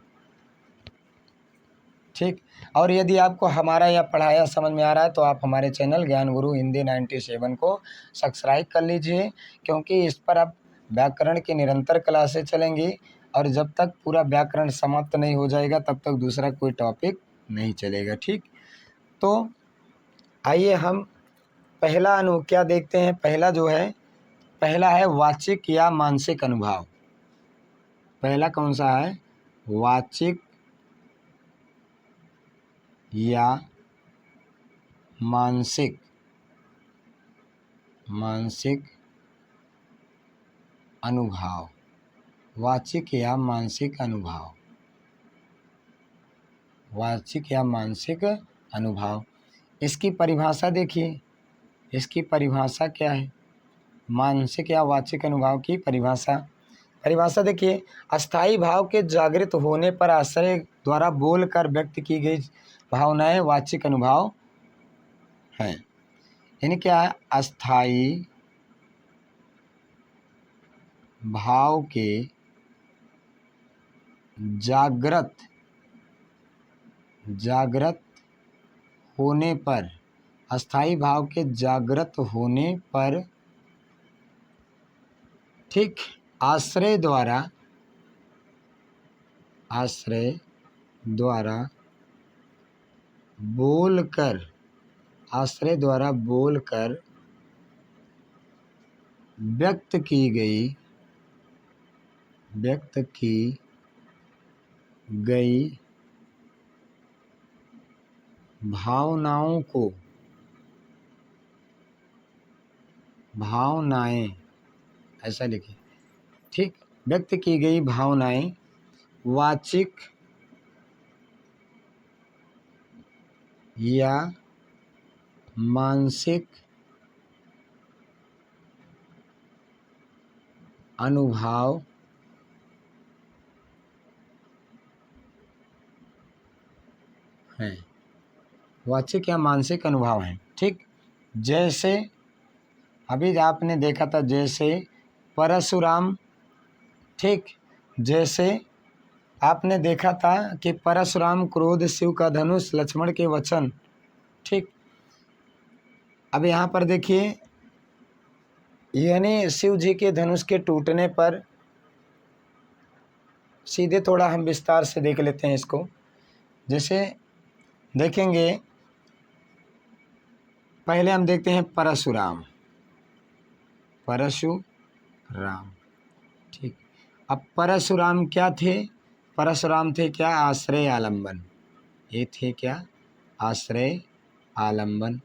ठीक, और यदि आपको हमारा यह पढ़ाया समझ में आ रहा है तो आप हमारे चैनल ज्ञान गुरु हिंदी 97 को सब्सक्राइब कर लीजिए, क्योंकि इस पर अब व्याकरण की निरंतर क्लासें चलेंगी और जब तक पूरा व्याकरण समाप्त नहीं हो जाएगा तब तक दूसरा कोई टॉपिक नहीं चलेगा। ठीक, तो आइए हम पहला क्या देखते हैं। पहला जो है, पहला है वाचिक या मानसिक अनुभाव। पहला कौन सा है, वाचिक या मानसिक अनुभाव। वाचिक या मानसिक अनुभाव, वाचिक या मानसिक अनुभाव। इसकी परिभाषा देखिए, इसकी परिभाषा क्या है, मानसिक या वाचिक अनुभाव की परिभाषा देखिए, अस्थाई भाव के जागृत होने पर आश्रय द्वारा बोलकर व्यक्त की गई भावनाएं वाचिक अनुभाव है। यानी क्या है, अस्थाई भाव के जागृत होने पर, अस्थाई भाव के जागृत होने पर, ठीक, आश्रय द्वारा बोलकर व्यक्त की गई भावनाएं, ऐसा लिखिए, ठीक, व्यक्त की गई भावनाएं वाचिक या मानसिक अनुभाव हैं, वाचिक या मानसिक अनुभव हैं, ठीक। जैसे अभी आपने देखा था, जैसे परशुराम, ठीक, जैसे आपने देखा था कि परशुराम क्रोध, शिव का धनुष, लक्ष्मण के वचन, ठीक। अब यहाँ पर देखिए, यानी शिव जी के धनुष के टूटने पर, सीधे थोड़ा हम विस्तार से देख लेते हैं इसको। जैसे देखेंगे, पहले हम देखते हैं परशुराम, ठीक। अब परशुराम क्या थे? परशुराम थे क्या? आश्रय आलंबन। ये थे क्या? आश्रय आलंबन,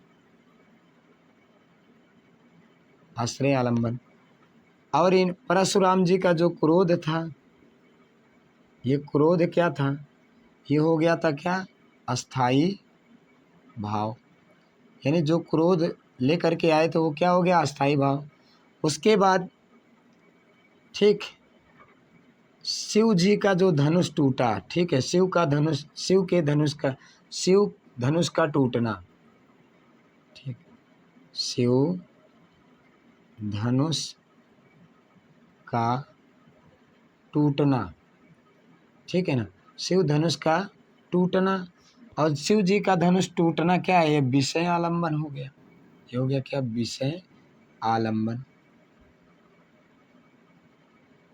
आश्रय आलंबन। और इन परशुराम जी का जो क्रोध था, ये क्रोध क्या था? ये हो गया था क्या? अस्थाई भाव। यानी जो क्रोध लेकर के आए थे वो क्या हो गया? अस्थाई भाव। उसके बाद, ठीक, शिव जी का जो धनुष टूटा, ठीक है, शिव धनुष का टूटना, ठीक, शिव धनुष का टूटना, ठीक है ना, शिव धनुष का टूटना। और शिव जी का धनुष टूटना क्या है? ये विषय आलंबन हो गया। ये हो गया क्या? विषय आलंबन।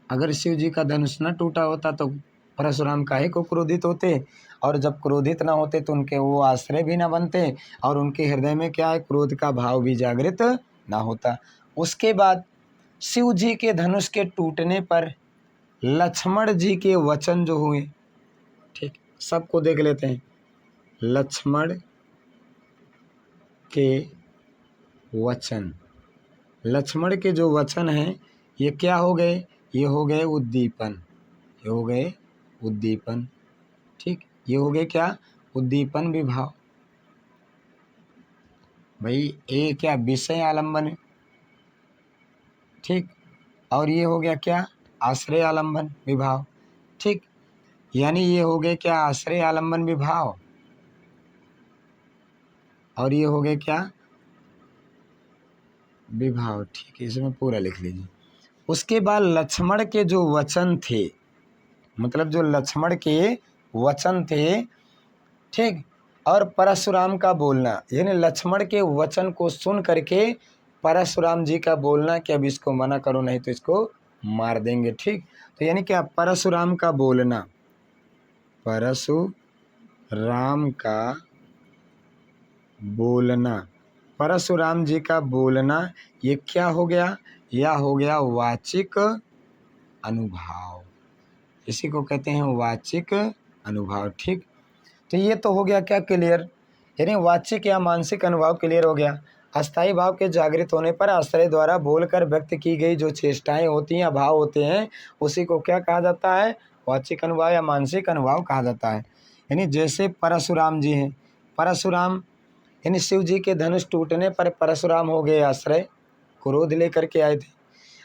अगर शिव जी का धनुष न टूटा होता तो परशुराम काहे को क्रोधित होते, और जब क्रोधित ना होते तो उनके वो आश्रय भी ना बनते, और उनके हृदय में क्या है? क्रोध का भाव भी जागृत ना होता। उसके बाद शिव जी के धनुष के टूटने पर लक्ष्मण जी के वचन जो हुए, ठीक, सबको देख लेते हैं। लक्ष्मण के वचन, लक्ष्मण के जो वचन हैं, ये क्या हो गए? ये हो गए उद्दीपन, ये हो गए उद्दीपन, ठीक, ये हो गए क्या? उद्दीपन विभाव। भाई ये क्या? विषय आलंबन है, ठीक। और ये हो गया क्या? आश्रय आलंबन विभाव, ठीक। यानी ये हो गए क्या? आश्रय आलंबन विभाव, और ये हो गए क्या? विभाव, ठीक है, इसमें पूरा लिख लीजिए। उसके बाद लक्ष्मण के जो वचन थे, मतलब जो लक्ष्मण के वचन थे, ठीक, और परशुराम का बोलना, यानी लक्ष्मण के वचन को सुन करके परशुराम जी का बोलना कि अब इसको मना करो नहीं तो इसको मार देंगे, ठीक। तो यानी क्या? परशुराम का बोलना, परशुराम का बोलना, परशुराम जी का बोलना, ये क्या हो गया? यह हो गया वाचिक अनुभाव। इसी को कहते हैं वाचिक अनुभाव, ठीक। तो ये तो हो गया क्या? क्लियर। यानी वाचिक या मानसिक अनुभाव क्लियर हो गया। अस्थायी भाव के जागृत होने पर आश्रय द्वारा बोलकर व्यक्त की गई जो चेष्टाएं होती हैं, भाव होते हैं, उसी को क्या कहा जाता है? वाचिक अनुभाव या मानसिक अनुभाव कहा जाता है। यानी जैसे परशुराम जी हैं, परशुराम यानी शिव जी के धनुष टूटने पर परशुराम हो गए आश्रय, क्रोध लेकर के आए थे,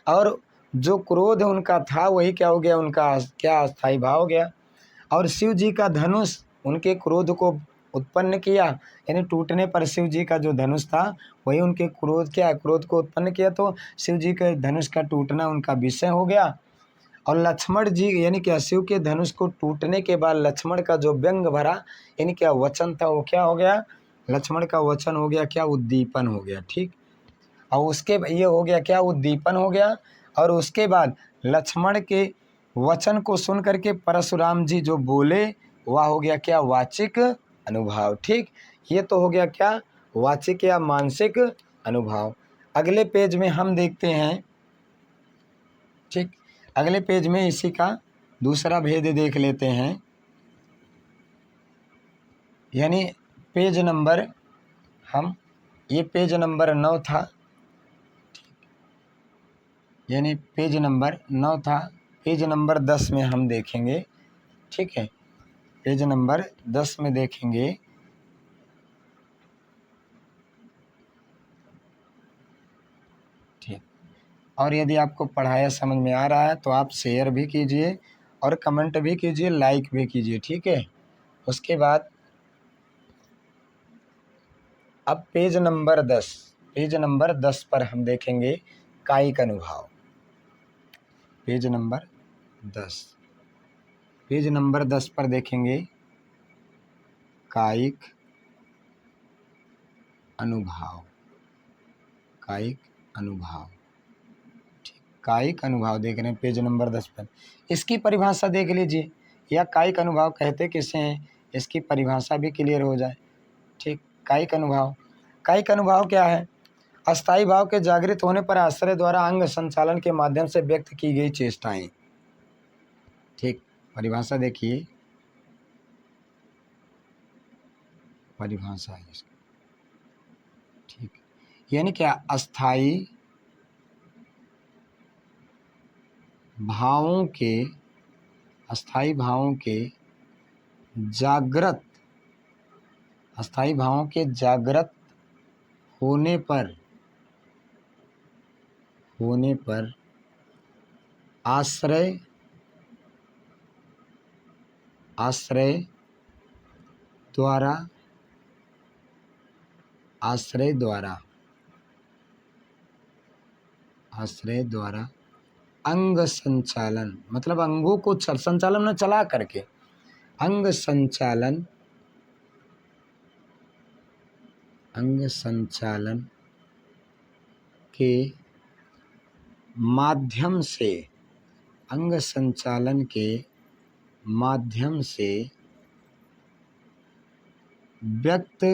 और जो क्रोध उनका था वही क्या हो गया? उनका क्या? अस्थायी भाव हो गया। और शिव जी का धनुष उनके क्रोध को उत्पन्न किया, यानी टूटने पर शिव जी का जो धनुष था वही उनके क्रोध को उत्पन्न किया। तो शिव जी के धनुष का टूटना उनका विषय हो गया। और लक्ष्मण जी, यानी क्या? शिव के धनुष को टूटने के बाद लक्ष्मण का जो व्यंग भरा, यानी क्या वचन था, वो क्या हो गया? लक्ष्मण का वचन हो गया क्या? उद्दीपन हो गया, ठीक। और उसके ये हो गया क्या? उद्दीपन हो गया। और उसके बाद लक्ष्मण के वचन को सुन करके परशुराम जी जो बोले, वह हो गया क्या? वाचिक अनुभाव, ठीक। ये तो हो गया क्या? वाचिक या मानसिक अनुभव। अगले पेज में हम देखते हैं, ठीक, अगले पेज में इसी का दूसरा भेद देख लेते हैं। यानी पेज नंबर हम ये पेज नंबर 9 था, यानी पेज नंबर 9 था। पेज नंबर 10 में हम देखेंगे, ठीक है, पेज नंबर 10 में देखेंगे ठीक। और यदि आपको पढ़ाया समझ में आ रहा है तो आप शेयर भी कीजिए और कमेंट भी कीजिए, लाइक भी कीजिए, ठीक है। उसके बाद अब पेज नंबर 10, पेज नंबर 10 पर हम देखेंगे कायिक अनुभाव। पेज नंबर 10, पेज नंबर 10 पर देखेंगे कायिक अनुभाव, कायिक अनुभाव, ठीक। कायिक अनुभाव देख रहे हैं पेज नंबर 10 पर। इसकी परिभाषा देख लीजिए, या कायिक अनुभाव कहते किसे हैं, इसकी परिभाषा भी क्लियर हो जाए, ठीक। कायिक अनुभाव, कायिक अनुभाव क्या है? अस्थायी भाव के जागृत होने पर आश्रय द्वारा अंग संचालन के माध्यम से व्यक्त की गई चेष्टाएं, ठीक। परिभाषा देखिए, परिभाषा है इसकी, ठीक। यानी क्या? अस्थायी भावों के, अस्थायी भावों के जागृत, अस्थायी भावों के जागृत होने पर, होने पर आश्रय, आश्रय द्वारा, आश्रय द्वारा, आश्रय द्वारा अंग संचालन, मतलब अंगों को संचालन में चला करके, अंग संचालन, अंग संचालन के माध्यम से, अंग संचालन के माध्यम से व्यक्त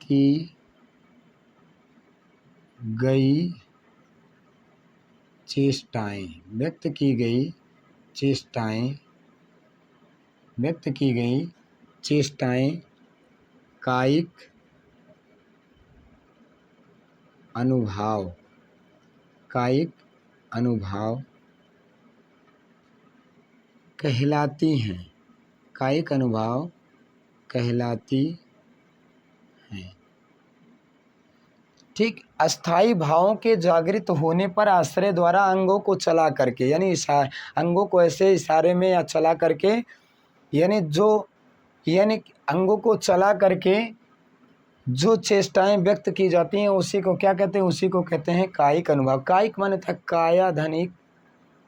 की गई चेष्टाएं, व्यक्त की गई चेष्टाएं, व्यक्त की गई चेष्टाएं कायिक अनुभाव, कायिक अनुभाव कहलाती हैं, कायिक अनुभाव कहलाती हैं, ठीक। अस्थायी भावों के जागृत होने पर आश्रय द्वारा अंगों को चला करके, यानी अंगों को ऐसे इशारे में या चला करके, यानी जो, यानी अंगों को चला करके जो चेष्टाएं व्यक्त की जाती हैं उसी को क्या कहते हैं? उसी को कहते हैं कायिक अनुभाव। कायिक माने था काया धनिक,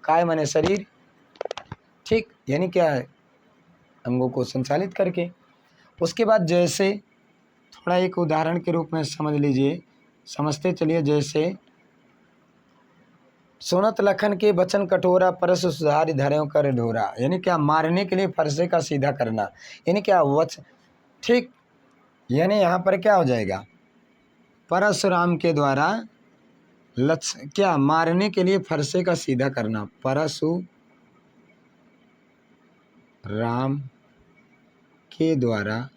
काय माने शरीर, ठीक। यानी क्या है? अंगों को संचालित करके। उसके बाद जैसे थोड़ा एक उदाहरण के रूप में समझ लीजिए, समझते चलिए। जैसे सुनत लखन के बचन कठोरा, परस सुधारि धर्यों कर ढोरा, यानी क्या? मारने के लिए फरसे का सीधा करना, यानी क्या? ठीक। यानी यहाँ पर क्या हो जाएगा? परशुराम के द्वारा क्या? मारने के लिए फरसे का सीधा करना, परशु राम के द्वारा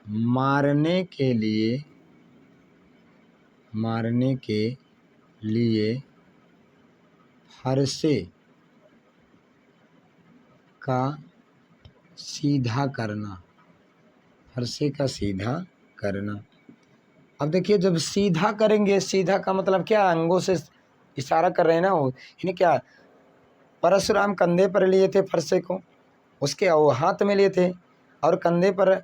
मारने के लिए, मारने के लिए फरसे का सीधा करना, फरसे का सीधा करना। अब देखिए, जब सीधा करेंगे, सीधा का मतलब क्या? अंगों से इशारा कर रहे हैं ना वो, यानी क्या? परशुराम कंधे पर लिए थे फरसे को, उसके वो हाथ में लिए थे और कंधे पर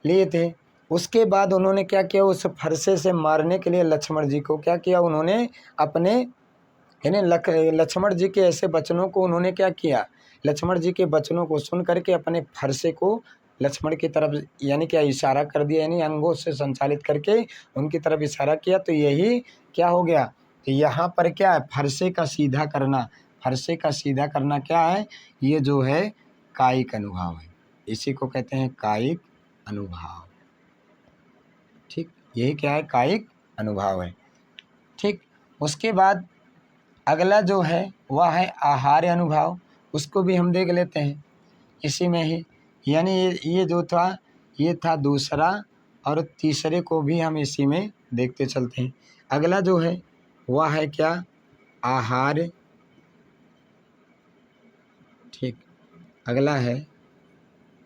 लिए थे। उसके बाद उन्होंने क्या किया? उस फरसे से मारने के लिए लक्ष्मण जी को क्या किया? उन्होंने अपने, यानी लक्ष्मण जी के ऐसे वचनों को उन्होंने क्या किया? लक्ष्मण जी के वचनों को सुन करके अपने फरसे को लक्ष्मण की तरफ, यानी क्या? इशारा कर दिया, यानी अंगों से संचालित करके उनकी तरफ इशारा किया। तो यही क्या हो गया? तो यहाँ पर क्या है? फरसे का सीधा करना, फरसे का सीधा करना क्या है? ये जो है कायिक अनुभाव है, इसी को कहते हैं कायिक अनुभाव, ठीक। यही क्या है? कायिक अनुभाव है, ठीक। उसके बाद अगला जो है वह है आहार्य अनुभाव, उसको भी हम देख लेते हैं। इसी में ही, यानी ये जो था ये था दूसरा, और तीसरे को भी हम इसी में देखते चलते हैं। अगला जो है वह है क्या, आहार। ठीक, अगला है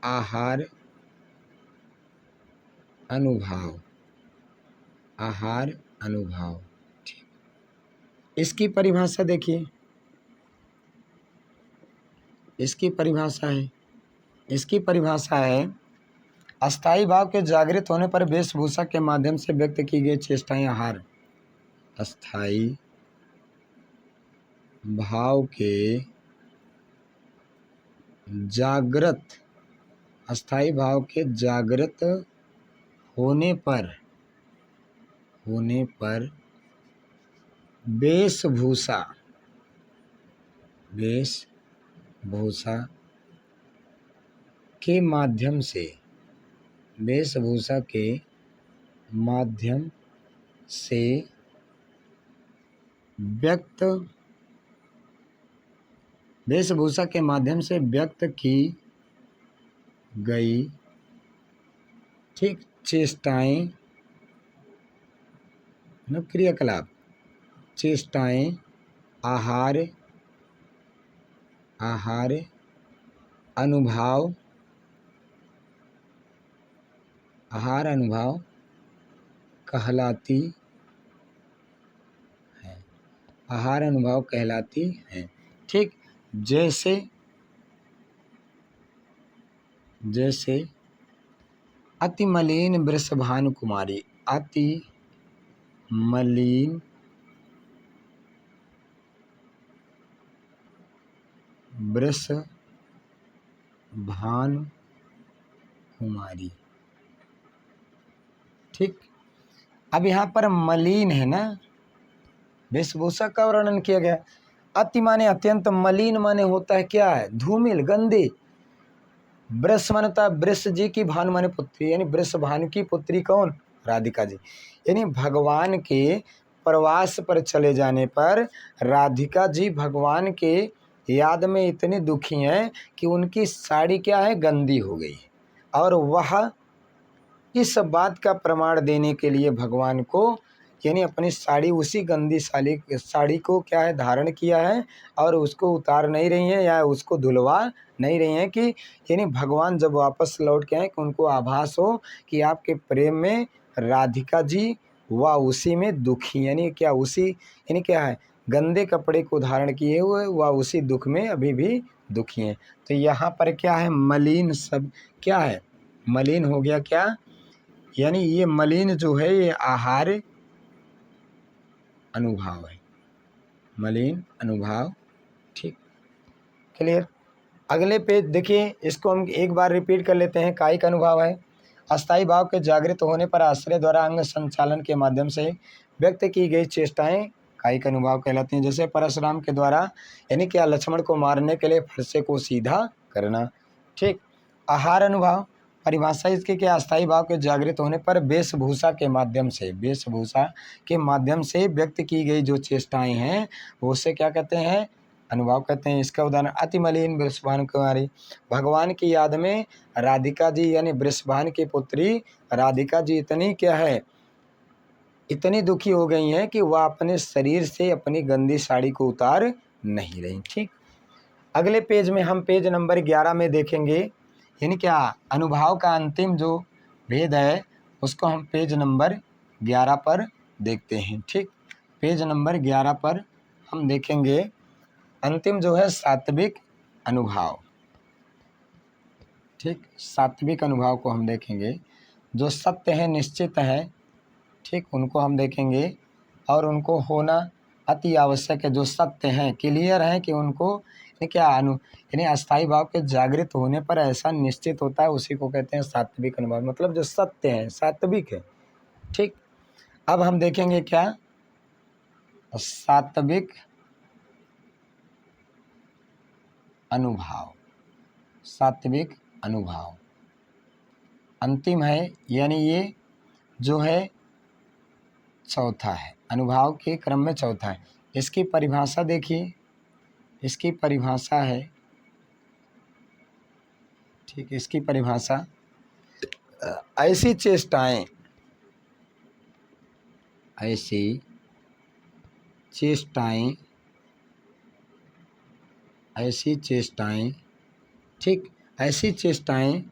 आहार अनुभाव, आहार अनुभाव। ठीक, इसकी परिभाषा देखिए, इसकी परिभाषा है, इसकी परिभाषा है अस्थाई भाव के जागृत होने पर वेशभूषा के माध्यम से व्यक्त की गई चेष्टाएं आहार। अस्थाई भाव के जागृत, अस्थाई भाव के जागृत होने पर वेशभूषा, वेशभूषा के माध्यम से, वेशभूषा के माध्यम से व्यक्त, वेशभूषा के माध्यम से व्यक्त की गई, ठीक, चेष्टाएं, क्रियाकलाप, चेष्टाएं आहार, आहार अनुभाव, आहार अनुभाव कहलाती है, आहार अनुभाव कहलाती है। ठीक, जैसे जैसे अति मलिन वृषभानु कुमारी, अति मलिन वृषभानु कुमारी। ठीक, अब यहाँ पर मलिन है ना, वेशभूषा का वर्णन किया गया। अति माने अत्यंत, मलिन माने होता है क्या है, धूमिल, गंदे। वृष मानता वृष जी की, भानु माने पुत्री, यानी वृष भानु की पुत्री कौन, राधिका जी। यानी भगवान के प्रवास पर चले जाने पर राधिका जी भगवान के याद में इतनी दुखी हैं कि उनकी साड़ी क्या है, गंदी हो गई, और वह इस बात का प्रमाण देने के लिए भगवान को, यानी अपनी साड़ी, उसी गंदी साड़ी को क्या है, धारण किया है, और उसको उतार नहीं रही हैं या उसको धुलवा नहीं रही हैं, कि यानी भगवान जब वापस लौट के आए कि उनको आभास हो कि आपके प्रेम में राधिका जी वह उसी में दुखी, यानी क्या, उसी, यानी क्या है, गंदे कपड़े को धारण किए हुए वह उसी दुख में अभी भी दुखी हैं। तो यहाँ पर क्या है, मलिन सब क्या है, मलिन हो गया क्या, यानी ये मलिन जो है ये आहार अनुभाव है, मलिन अनुभाव। ठीक, क्लियर। अगले पेज देखिए, इसको हम एक बार रिपीट कर लेते हैं। कायिक अनुभाव है अस्थाई भाव के जागृत होने पर आश्रय द्वारा अंग संचालन के माध्यम से व्यक्त की गई चेष्टाएं कायिक अनुभाव कहलाती हैं। जैसे परशुराम के द्वारा, यानी क्या, लक्ष्मण को मारने के लिए फरसे को सीधा करना। ठीक, आहार अनुभाव परिभाषा इसके क्या, अस्थाई भाव के जागृत होने पर वेशभूषा के माध्यम से, वेशभूषा के माध्यम से व्यक्त की गई जो चेष्टाएं हैं वो उसे क्या कहते हैं, अनुभाव कहते हैं। इसका उदाहरण अति मलिन वृषभानु कुमारी, भगवान की याद में राधिका जी यानी वृषभान की पुत्री राधिका जी इतनी क्या है, इतनी दुखी हो गई हैं कि वह अपने शरीर से अपनी गंदी साड़ी को उतार नहीं रही। ठीक, अगले पेज में हम पेज नंबर 11 में देखेंगे, यानी क्या, अनुभाव का अंतिम जो भेद है उसको हम पेज नंबर 11 पर देखते हैं। ठीक, पेज नंबर 11 पर हम देखेंगे अंतिम जो है सात्विक अनुभाव। ठीक, सात्विक अनुभाव को हम देखेंगे, जो सत्य है, निश्चित है, ठीक, उनको हम देखेंगे, और उनको होना अति आवश्यक है। जो सत्य हैं, क्लियर है कि उनको क्या यानी अस्थाई भाव के जागृत होने पर ऐसा निश्चित होता है, उसी को कहते हैं सात्विक अनुभाव, मतलब जो सत्य है, सात्विक है। ठीक, अब हम देखेंगे क्या, सात्विक अनुभाव, सात्विक अनुभाव अंतिम है, यानी ये जो है चौथा है, अनुभाव के क्रम में चौथा है। इसकी परिभाषा देखिए, इसकी परिभाषा है ठीक, इसकी परिभाषा ऐसी चेष्टाएं, ऐसी चेष्टाएं, ऐसी चेष्टाएं, ठीक, ऐसी चेष्टाएं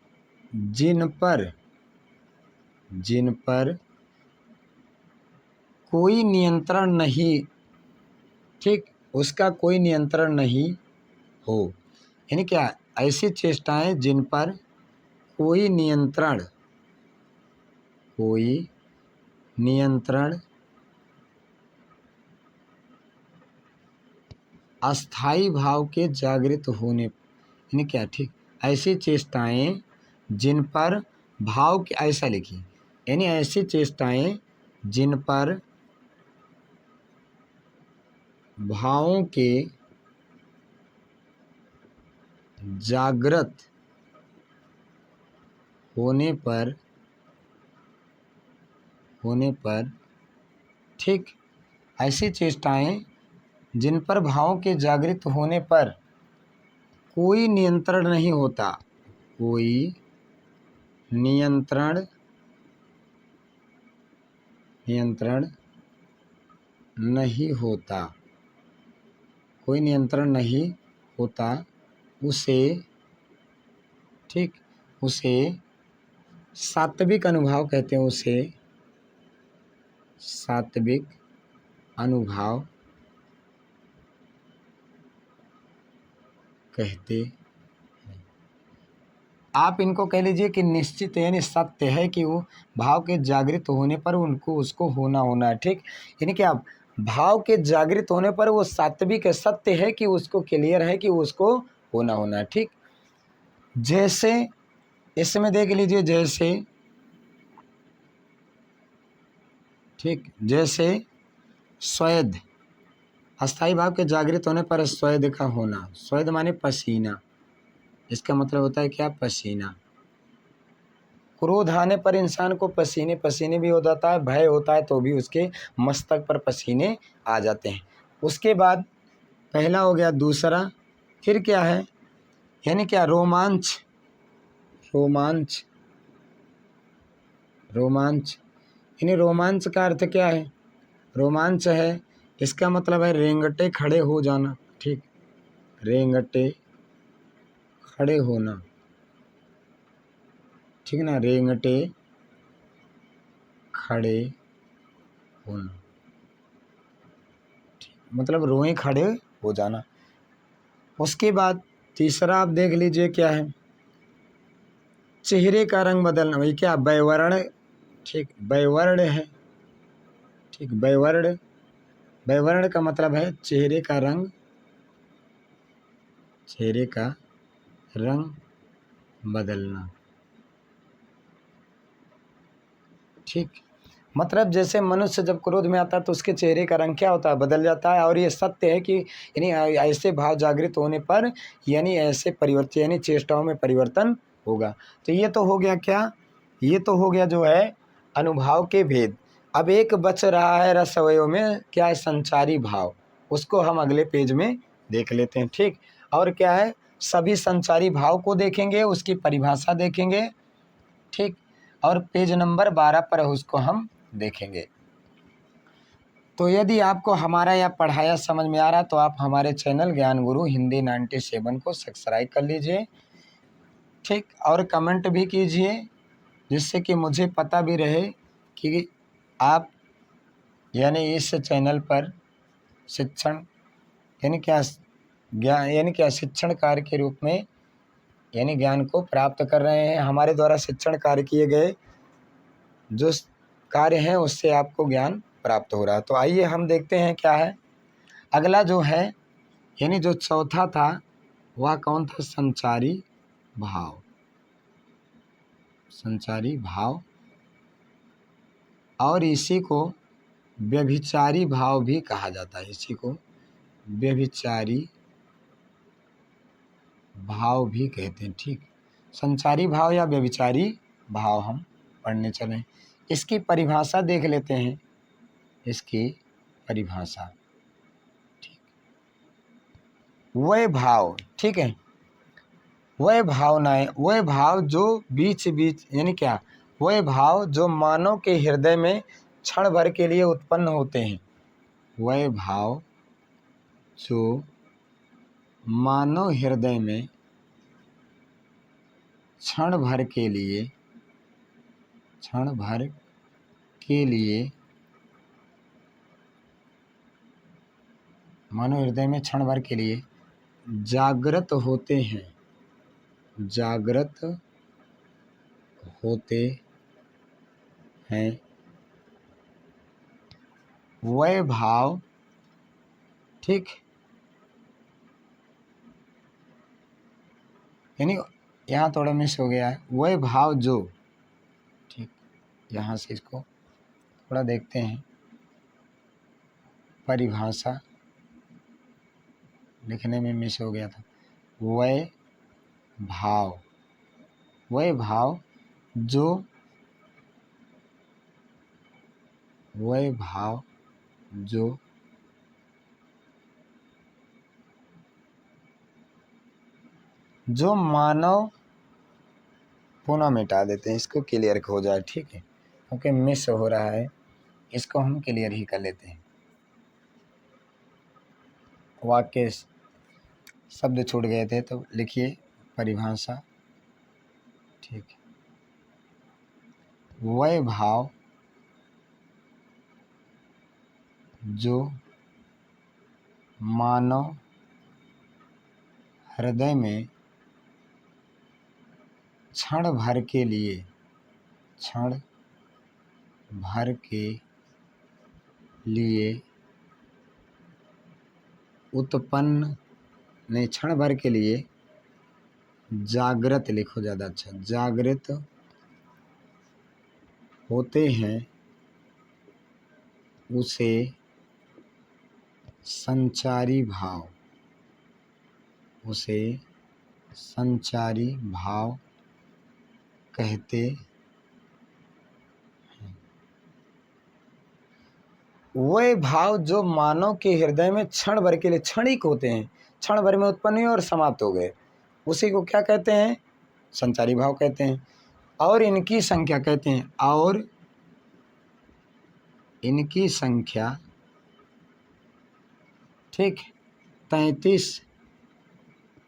जिन पर कोई नियंत्रण नहीं, ठीक, उसका कोई नियंत्रण नहीं हो। यानी क्या, ऐसी चेष्टाएं जिन पर कोई नियंत्रण अस्थाई भाव के जागृत होने, यानी क्या, ठीक, ऐसी चेष्टाएं जिन पर भाव के, ऐसा लिखिए, यानी ऐसी चेष्टाएं जिन पर भावों के जागृत होने पर, ठीक, ऐसी चेष्टाएं जिन पर भावों के जागृत होने पर कोई नियंत्रण नहीं होता, कोई नियंत्रण नहीं होता, कोई नियंत्रण नहीं होता, उसे, ठीक, उसे सात्विक अनुभाव कहते हैं, उसे सात्विक अनुभाव कहते हैं। आप इनको कह लीजिए कि निश्चित यानी सत्य है कि वो भाव के जागृत होने पर उसको होना है, ठीक, यानी कि आप भाव के जागृत होने पर वो सात्विक है, सत्य है कि उसको क्लियर है कि उसको होना है, ठीक। जैसे इसमें देख लीजिए, जैसे, ठीक, जैसे स्वेद, अस्थाई भाव के जागृत होने पर स्वेद का होना, स्वेद माने पसीना, इसका मतलब होता है क्या, पसीना। क्रोध आने पर इंसान को पसीने पसीने भी हो जाता है, भय होता है तो भी उसके मस्तक पर पसीने आ जाते हैं। उसके बाद पहला हो गया, दूसरा फिर क्या है, यानी क्या, रोमांच, रोमांच, रोमांच, यानी रोमांच का अर्थ क्या है, रोमांच है, इसका मतलब है रेंगटे खड़े हो जाना, ठीक, रेंगटे खड़े होना, ठीक ना, रेंगटे खड़े होना, मतलब रोए खड़े हो जाना। उसके बाद तीसरा आप देख लीजिए क्या है, चेहरे का रंग बदलना, वही क्या, वैवर्ण, ठीक, वैवर्ण है, ठीक, वैवर्ण, वैवर्ण का मतलब है चेहरे का रंग, चेहरे का रंग बदलना, ठीक, मतलब जैसे मनुष्य जब क्रोध में आता है तो उसके चेहरे का रंग क्या होता है, बदल जाता है। और ये सत्य है कि यानी ऐसे भाव जागृत होने पर यानी ऐसे परिवर्तन, यानी चेष्टाओं में परिवर्तन होगा। तो ये तो हो गया क्या, ये तो हो गया जो है अनुभाव के भेद। अब एक बच रहा है रस अवयव में, क्या है, संचारी भाव, उसको हम अगले पेज में देख लेते हैं, ठीक। और क्या है, सभी संचारी भाव को देखेंगे, उसकी परिभाषा देखेंगे, ठीक, और पेज नंबर 12 पर उसको हम देखेंगे। तो यदि आपको हमारा यह पढ़ाया समझ में आ रहा तो आप हमारे चैनल ज्ञान गुरु हिंदी 97 को सब्सक्राइब कर लीजिए, ठीक, और कमेंट भी कीजिए, जिससे कि मुझे पता भी रहे कि आप यानी इस चैनल पर शिक्षण यानी क्या, ज्ञान यानी क्या, शिक्षण कार्य के रूप में यानी ज्ञान को प्राप्त कर रहे हैं। हमारे द्वारा शिक्षण कार्य किए गए जो कार्य हैं उससे आपको ज्ञान प्राप्त हो रहा है। तो आइए हम देखते हैं क्या है अगला जो है, यानी जो चौथा था वह कौन था, संचारी भाव, संचारी भाव, और इसी को व्यभिचारी भाव भी कहा जाता है, इसी को व्यभिचारी भाव भी कहते हैं, ठीक। संचारी भाव या व्यभिचारी भाव हम पढ़ने चलें। इसकी परिभाषा देख लेते हैं, इसकी परिभाषा, ठीक, वह भाव, ठीक है, वह भावनाएं, वह भाव जो बीच बीच यानी क्या, वह भाव जो मानव के हृदय में क्षण भर के लिए उत्पन्न होते हैं, वह भाव जो मानव हृदय में क्षण भर के लिए मानव हृदय में क्षण भर के लिए जागृत होते हैं, वह भाव, ठीक, यानी यहाँ थोड़ा मिस हो गया है, वह भाव जो, ठीक, यहाँ से इसको थोड़ा देखते हैं, परिभाषा लिखने में मिस हो गया था। वह भाव जो मानव, पुनः मिटा देते हैं, इसको क्लियर हो जाए, ठीक है, क्योंकि मिस हो रहा है, इसको हम क्लियर ही कर लेते हैं। वाक्य शब्द छूट गए थे तो लिखिए परिभाषा, ठीक है। वह भाव जो मानव हृदय में क्षण भर के लिए उत्पन्न, नहीं, क्षण भर के लिए जागृत लिखो, ज़्यादा अच्छा, जागृत होते हैं, उसे संचारी भाव कहते हैं। वह भाव जो मानव के हृदय में क्षण भर के लिए, क्षणिक होते हैं, क्षण भर में उत्पन्न हुए और समाप्त हो गए, उसी को क्या कहते हैं? संचारी भाव कहते हैं। और इनकी संख्या कहते हैं, और इनकी संख्या, ठीक, 33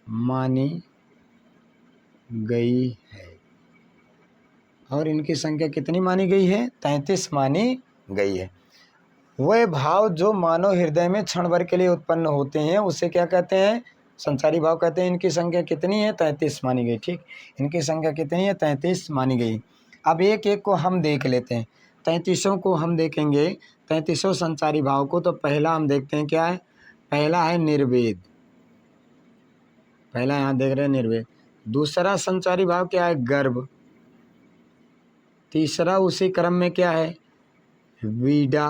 मानी गई है। और इनकी संख्या कितनी मानी गई है? 33 मानी गई है। वह भाव जो मानव हृदय में क्षण भर के लिए उत्पन्न होते हैं, उसे क्या कहते हैं? संचारी भाव कहते हैं। इनकी संख्या कितनी है? 33 मानी गई, ठीक, इनकी संख्या कितनी है? 33 मानी गई। अब एक एक को हम देख लेते हैं, 33 को हम देखेंगे, 33 संचारी भाव को। तो पहला हम देखते हैं क्या है? पहला है निर्वेद, पहला यहाँ देख रहे हैं निर्वेद। दूसरा संचारी भाव क्या है? गर्भ। तीसरा उसी क्रम में क्या है? वीडा।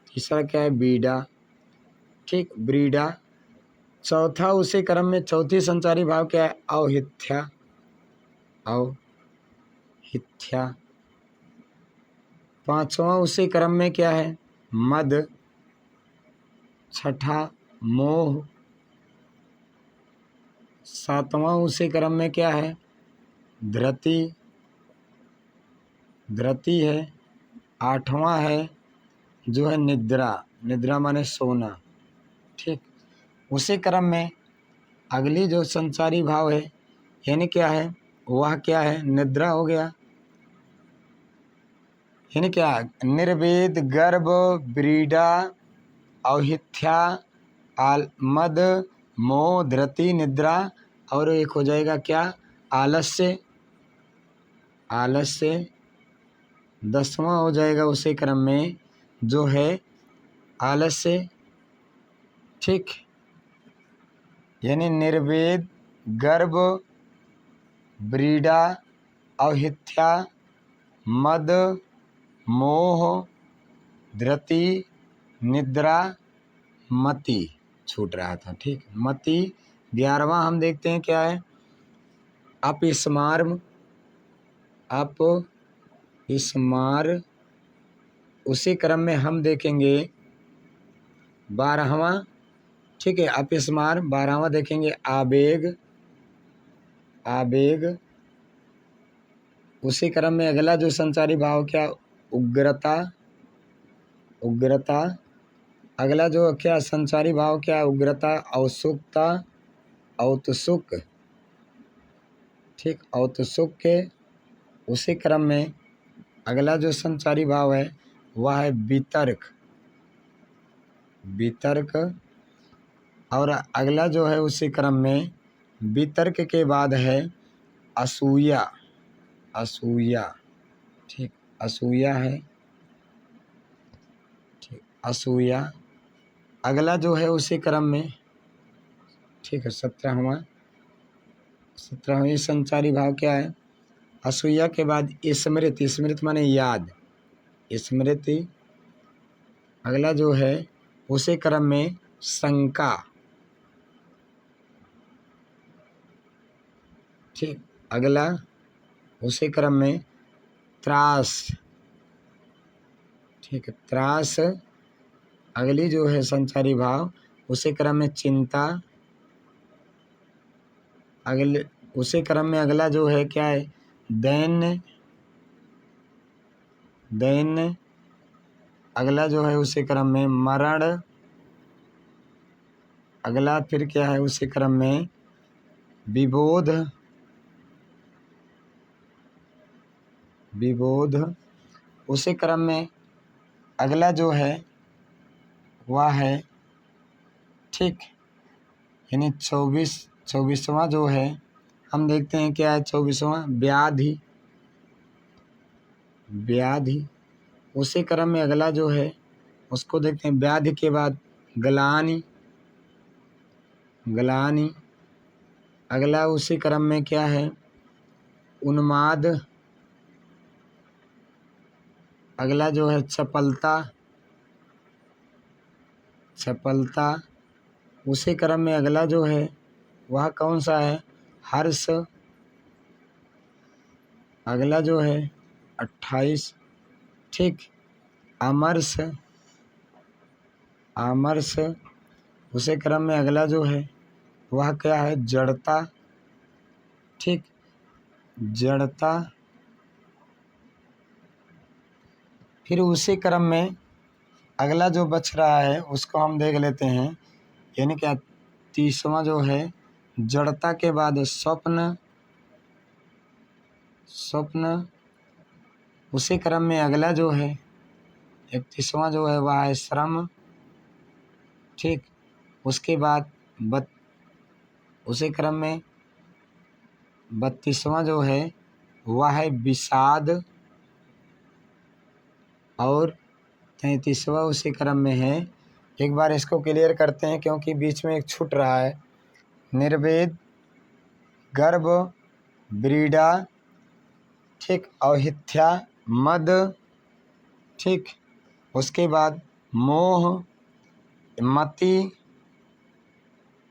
तीसरा क्या है? बीडा, ठीक, ब्रीडा। चौथा उसी क्रम में, चौथी संचारी भाव क्या है? औहिथ्या, औहिथ्या। पांचवा उसी क्रम में क्या है? मद। छठा मोह। सातवां उसी क्रम में क्या है? धृति, धृति है। आठवां है जो है निद्रा, निद्रा माने सोना, ठीक। उसी क्रम में अगली जो संचारी भाव है, यानी क्या है? वह क्या है? निद्रा हो गया, यानी क्या? निर्वेद, गर्भ, ब्रीडा, औहिथ्या, मद, मोह, धृति, निद्रा। और एक हो जाएगा क्या? आलस्य। आलस्य 10वां हो जाएगा उसी क्रम में, जो है आलस्य, ठीक। यानी निर्वेद, गर्भ, ब्रीडा, औहिथ्या, मद, मोह, धृति, निद्रा, मति छूट रहा था, ठीक। मति 11वां हम देखते हैं क्या है? अपस्मार्म, अपस्मार। उसी क्रम में हम देखेंगे 12वां, ठीक है, अपस्मार 12वां देखेंगे। आवेग, आवेग, उसी क्रम में अगला जो संचारी भाव क्या, उग्रता, उग्रता, अगला जो क्या संचारी भाव क्या, उग्रता, औत्सुकता, औत्सुक, ठीक, औत्सुक के उसी क्रम में अगला जो संचारी भाव है वह है वितर्क, वितर्क, और अगला जो है उसी क्रम में वितर्क के बाद है असूया, असूया, ठीक, असूया है, ठीक, असूया, अगला जो है उसी क्रम में, ठीक है, 17वां, 17वां संचारी भाव क्या है, असूया के बाद स्मृति, स्मृति माने याद, स्मृति, अगला जो है उसी क्रम में शंका, ठीक, अगला उसी क्रम में त्रास, ठीक है, त्रास, अगली जो है संचारी भाव उसी क्रम में चिंता, अगले उसी क्रम में अगला जो है क्या है, दैन्य, दैन्य, अगला जो है उसी क्रम में मरण, अगला फिर क्या है उसी क्रम में विबोध, विबोध, उसी क्रम में अगला जो है वह है, ठीक, यानी 24वां जो है हम देखते हैं क्या है, 24वां व्याधि, व्याधि, उसी क्रम में अगला जो है उसको देखते हैं, व्याधि के बाद ग्लानि, ग्लानि, अगला उसी क्रम में क्या है उन्माद, अगला जो है चपलता, चपलता, उसी क्रम में अगला जो है वह कौन सा है, हर्ष, अगला जो है 28, ठीक, अमर्ष, आमर्ष, उसी क्रम में अगला जो है वह क्या है जड़ता, ठीक, जड़ता, फिर उसी क्रम में अगला जो बच रहा है उसको हम देख लेते हैं, यानी क्या 30वां जो है जड़ता के बाद स्वप्न, स्वप्न, उसी क्रम में अगला जो है 31वां जो है वह है श्रम, ठीक, उसके बाद उसी क्रम में 32वां जो है वह है विषाद, और 33वां उसी क्रम में है, एक बार इसको क्लियर करते हैं क्योंकि बीच में एक छूट रहा है, निर्वेद, गर्भ, ब्रीडा, ठीक, औहिथ्या, मद, ठीक, उसके बाद मोह, मति,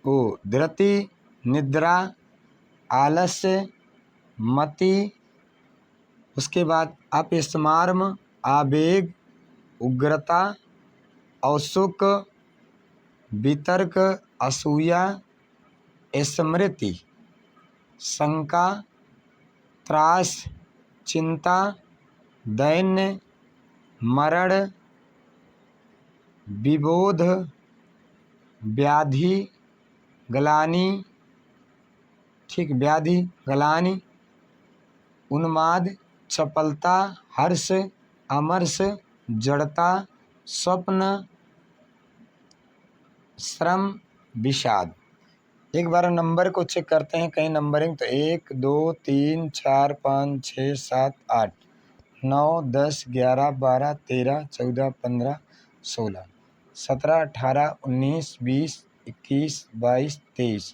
धृति, निद्रा, आलस्य, मति, उसके बाद अपस्मार्म, आवेग, उग्रता, औत्सुक, वितर्क, असूया, स्मृति, शंका, त्रास, चिंता, दैन्य, मरण, विबोध, व्याधि, ग्लानि, ठीक, व्याधि, ग्लानि, उन्माद, चपलता, हर्ष, अमर्ष, जड़ता, स्वप्न, श्रम, विषाद। एक बार नंबर को चेक करते हैं, कहीं नंबरिंग तो 1 2 3 4 5 6 7 8 9 10 11 12 13 14 15 16 17 18 19 20 21 22 23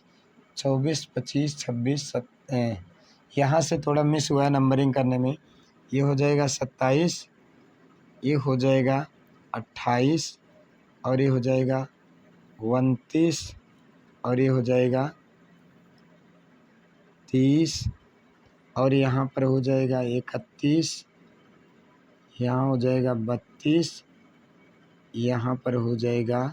24 25 26 यहाँ से थोड़ा मिस हुआ है नंबरिंग करने में, ये हो जाएगा 27, ये हो जाएगा 28, और ये हो जाएगा 29, और ये हो जाएगा 30, और यहाँ पर हो जाएगा 31, यहाँ हो जाएगा 32, यहाँ पर हो जाएगा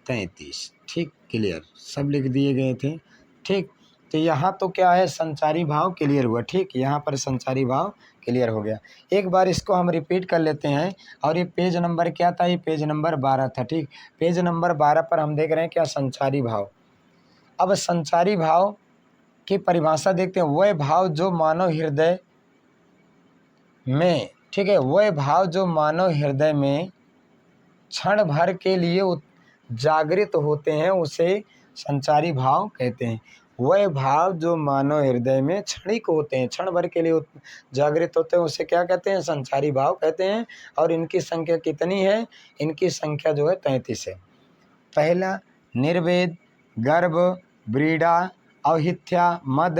33, ठीक, क्लियर, सब लिख दिए गए थे, ठीक। तो यहाँ तो क्या है, संचारी भाव क्लियर हुआ। ठीक, यहाँ पर संचारी भाव क्लियर हो गया। एक बार इसको हम रिपीट कर लेते हैं। और ये पेज नंबर क्या था, ये पेज नंबर 12 था। ठीक, पेज नंबर 12 पर हम देख रहे हैं क्या, संचारी भाव। अब संचारी भाव की परिभाषा देखते हैं। वह भाव जो मानव हृदय में, ठीक है, वह भाव जो मानव हृदय में क्षण भर के लिए जागृत होते हैं उसे संचारी भाव कहते हैं। वह भाव जो मानव हृदय में क्षणिक होते हैं, क्षण भर के लिए जागृत होते हैं, उसे क्या कहते हैं, संचारी भाव कहते हैं। और इनकी संख्या कितनी है, इनकी संख्या जो है 33 है। पहला निर्वेद, गर्भ, व्रीड़ा, अवहिथ्या, मद,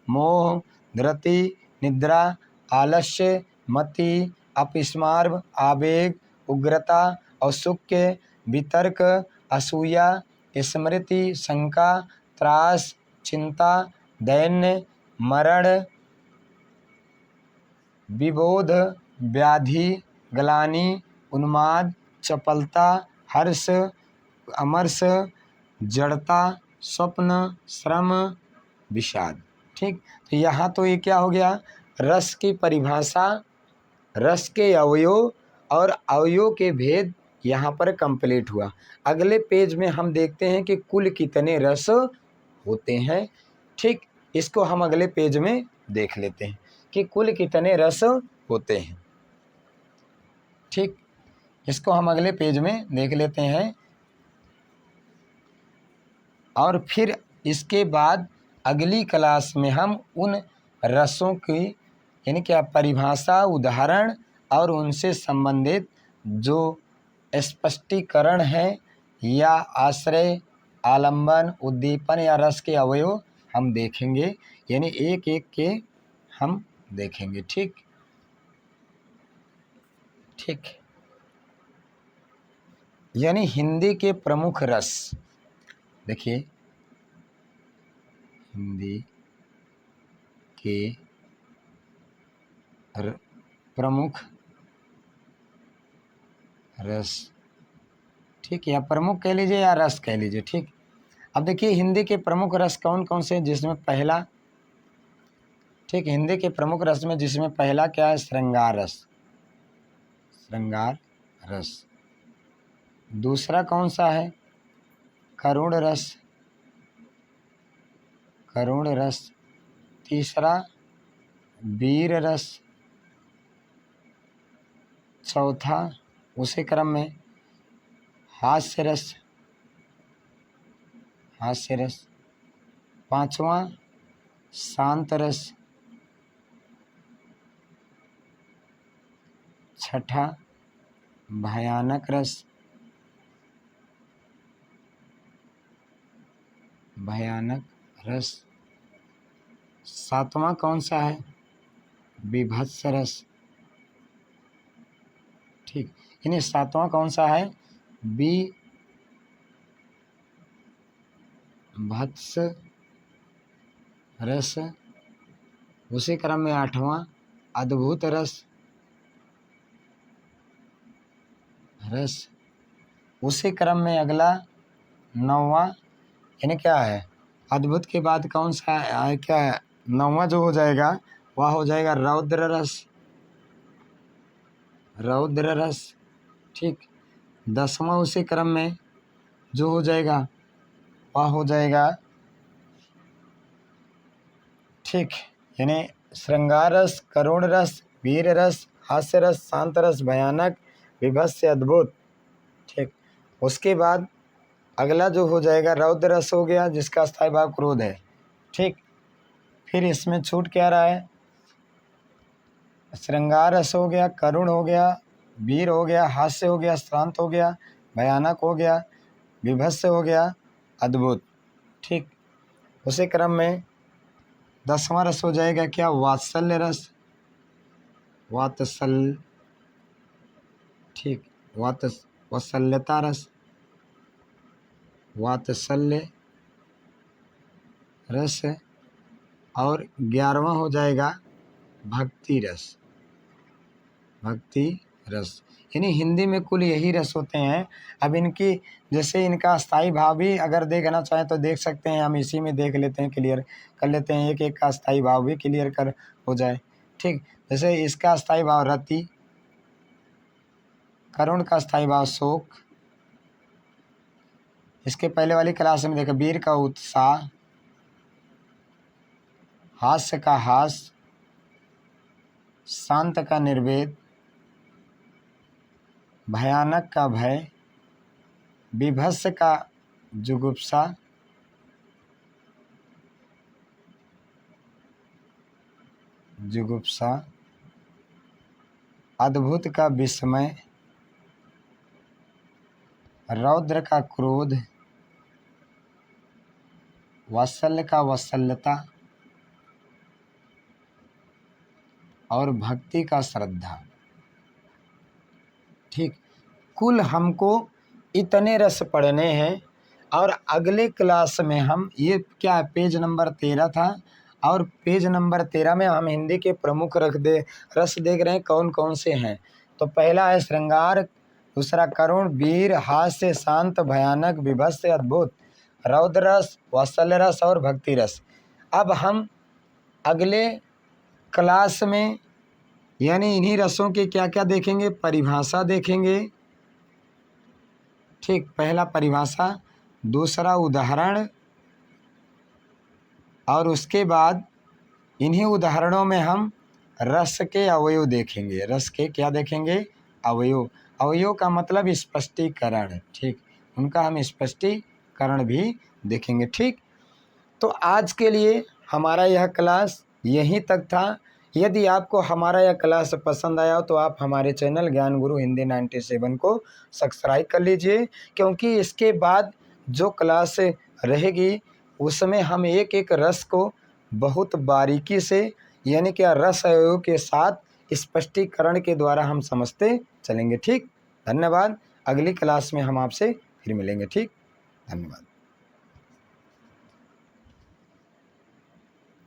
मोह, धृति, निद्रा, आलस्य, मति, अपस्मार्भ, आवेग, उग्रता, औत्सुक्य, वितर्क, असूया, स्मृति, शंका, त्रास, चिंता, दैन्य, मरण, विबोध, व्याधि, ग्लानि, उन्माद, चपलता, हर्ष, अमर्ष, जड़ता, स्वप्न, श्रम, विषाद। ठीक, तो यहाँ तो ये क्या हो गया, रस की परिभाषा, रस के अवयव और अवयव के भेद यहाँ पर कंप्लीट हुआ। अगले पेज में हम देखते हैं कि कुल कितने रस होते हैं। ठीक, इसको हम अगले पेज में देख लेते हैं कि कुल कितने रस होते हैं। ठीक, इसको हम अगले पेज में देख लेते हैं। और फिर इसके बाद अगली क्लास में हम उन रसों की यानी क्या परिभाषा, उदाहरण और उनसे संबंधित जो स्पष्टीकरण है या आश्रय, आलंबन, उद्दीपन या रस के अवयव हम देखेंगे, यानी एक एक के हम देखेंगे। ठीक ठीक, यानी हिंदी के प्रमुख रस, देखिए हिंदी के प्रमुख रस, ठीक, या प्रमुख कह लीजिए या रस कह लीजिए। ठीक, अब देखिए हिंदी के प्रमुख रस कौन कौन से हैं, जिसमें पहला, ठीक, हिंदी के प्रमुख रस में जिसमें पहला क्या है, श्रृंगार रस, श्रृंगार रस। दूसरा कौन सा है, करुण रस, करुण रस। तीसरा वीर रस। चौथा उसी क्रम में हास्य रस, हास्य रस। पांचवा शांत रस। छठा भयानक रस, भयानक रस। सातवां कौन सा है, विभत्स रस। ठीक, यानी सातवां कौन सा है, विभत्स रस। उसी क्रम में आठवां अद्भुत रस, रस। उसी क्रम में अगला नौवां, यानी क्या है, अद्भुत के बाद कौन सा है, क्या है, नौवां जो हो जाएगा वह हो जाएगा रौद्र रस, रौद्र रस। ठीक, 10वां उसी क्रम में जो हो जाएगा वह हो जाएगा, ठीक, यानी श्रृंगार रस, करुण रस, वीर रस, हास्य रस, शांत रस, भयानक, विभत्स, अद्भुत। ठीक, उसके बाद अगला जो हो जाएगा रौद्र रस हो गया, जिसका स्थायी भाव क्रोध है। ठीक, फिर इसमें छूट क्या रहा है, श्रृंगार रस हो गया, करुण हो गया, वीर हो गया, हास्य हो गया, शांत हो गया, भयानक हो गया, विभत्स हो गया, अद्भुत। ठीक, उसी क्रम में 10वां रस हो जाएगा क्या, वात्सल्य रस, वात्सल, ठीक, वात्सल्यता रस, वात्सल्य रस। और 11वां हो जाएगा भक्ति रस, भक्ति रस, यानी हिंदी में कुल यही रस होते हैं। अब इनकी जैसे इनका स्थायी भाव भी अगर देखना चाहें तो देख सकते हैं, हम इसी में देख लेते हैं, क्लियर कर लेते हैं, एक एक का स्थायी भाव भी क्लियर कर हो जाए। ठीक, जैसे इसका स्थायी भाव रति, करुण का स्थायी भाव शोक, इसके पहले वाली क्लास में देखा वीर का उत्साह, हास्य का हास, शांत का निर्वेद, भयानक का भय, विभत्स का जुगुप्सा, अद्भुत का विस्मय, रौद्र का क्रोध, वात्सल्य का वात्सल्यता और भक्ति का श्रद्धा। ठीक, कुल हमको इतने रस पढ़ने हैं। और अगले क्लास में हम ये क्या पेज नंबर 13 था, और पेज नंबर 13 में हम हिंदी के प्रमुख रस देख रहे हैं कौन कौन से हैं। तो पहला है श्रृंगार, दूसरा करुण, वीर, हास्य, शांत, भयानक, विभत्स, अद्भुत, रौद्र रस, वात्सल्य रस और भक्ति रस। अब हम अगले क्लास में यानी इन्हीं रसों के क्या क्या देखेंगे, परिभाषा देखेंगे। ठीक, पहला परिभाषा, दूसरा उदाहरण, और उसके बाद इन्हीं उदाहरणों में हम रस के अवयव देखेंगे। रस के क्या देखेंगे, अवयव। अवयव का मतलब स्पष्टीकरण। ठीक, उनका हम स्पष्टीकरण भी देखेंगे। ठीक, तो आज के लिए हमारा यह क्लास यहीं तक था। यदि आपको हमारा यह क्लास पसंद आया हो तो आप हमारे चैनल ज्ञान गुरु हिंदी 97 को सब्सक्राइब कर लीजिए, क्योंकि इसके बाद जो क्लास रहेगी उसमें हम एक एक रस को बहुत बारीकी से यानी कि रस अवयव के साथ स्पष्टीकरण के द्वारा हम समझते चलेंगे। ठीक, धन्यवाद। अगली क्लास में हम आपसे फिर मिलेंगे। ठीक, धन्यवाद।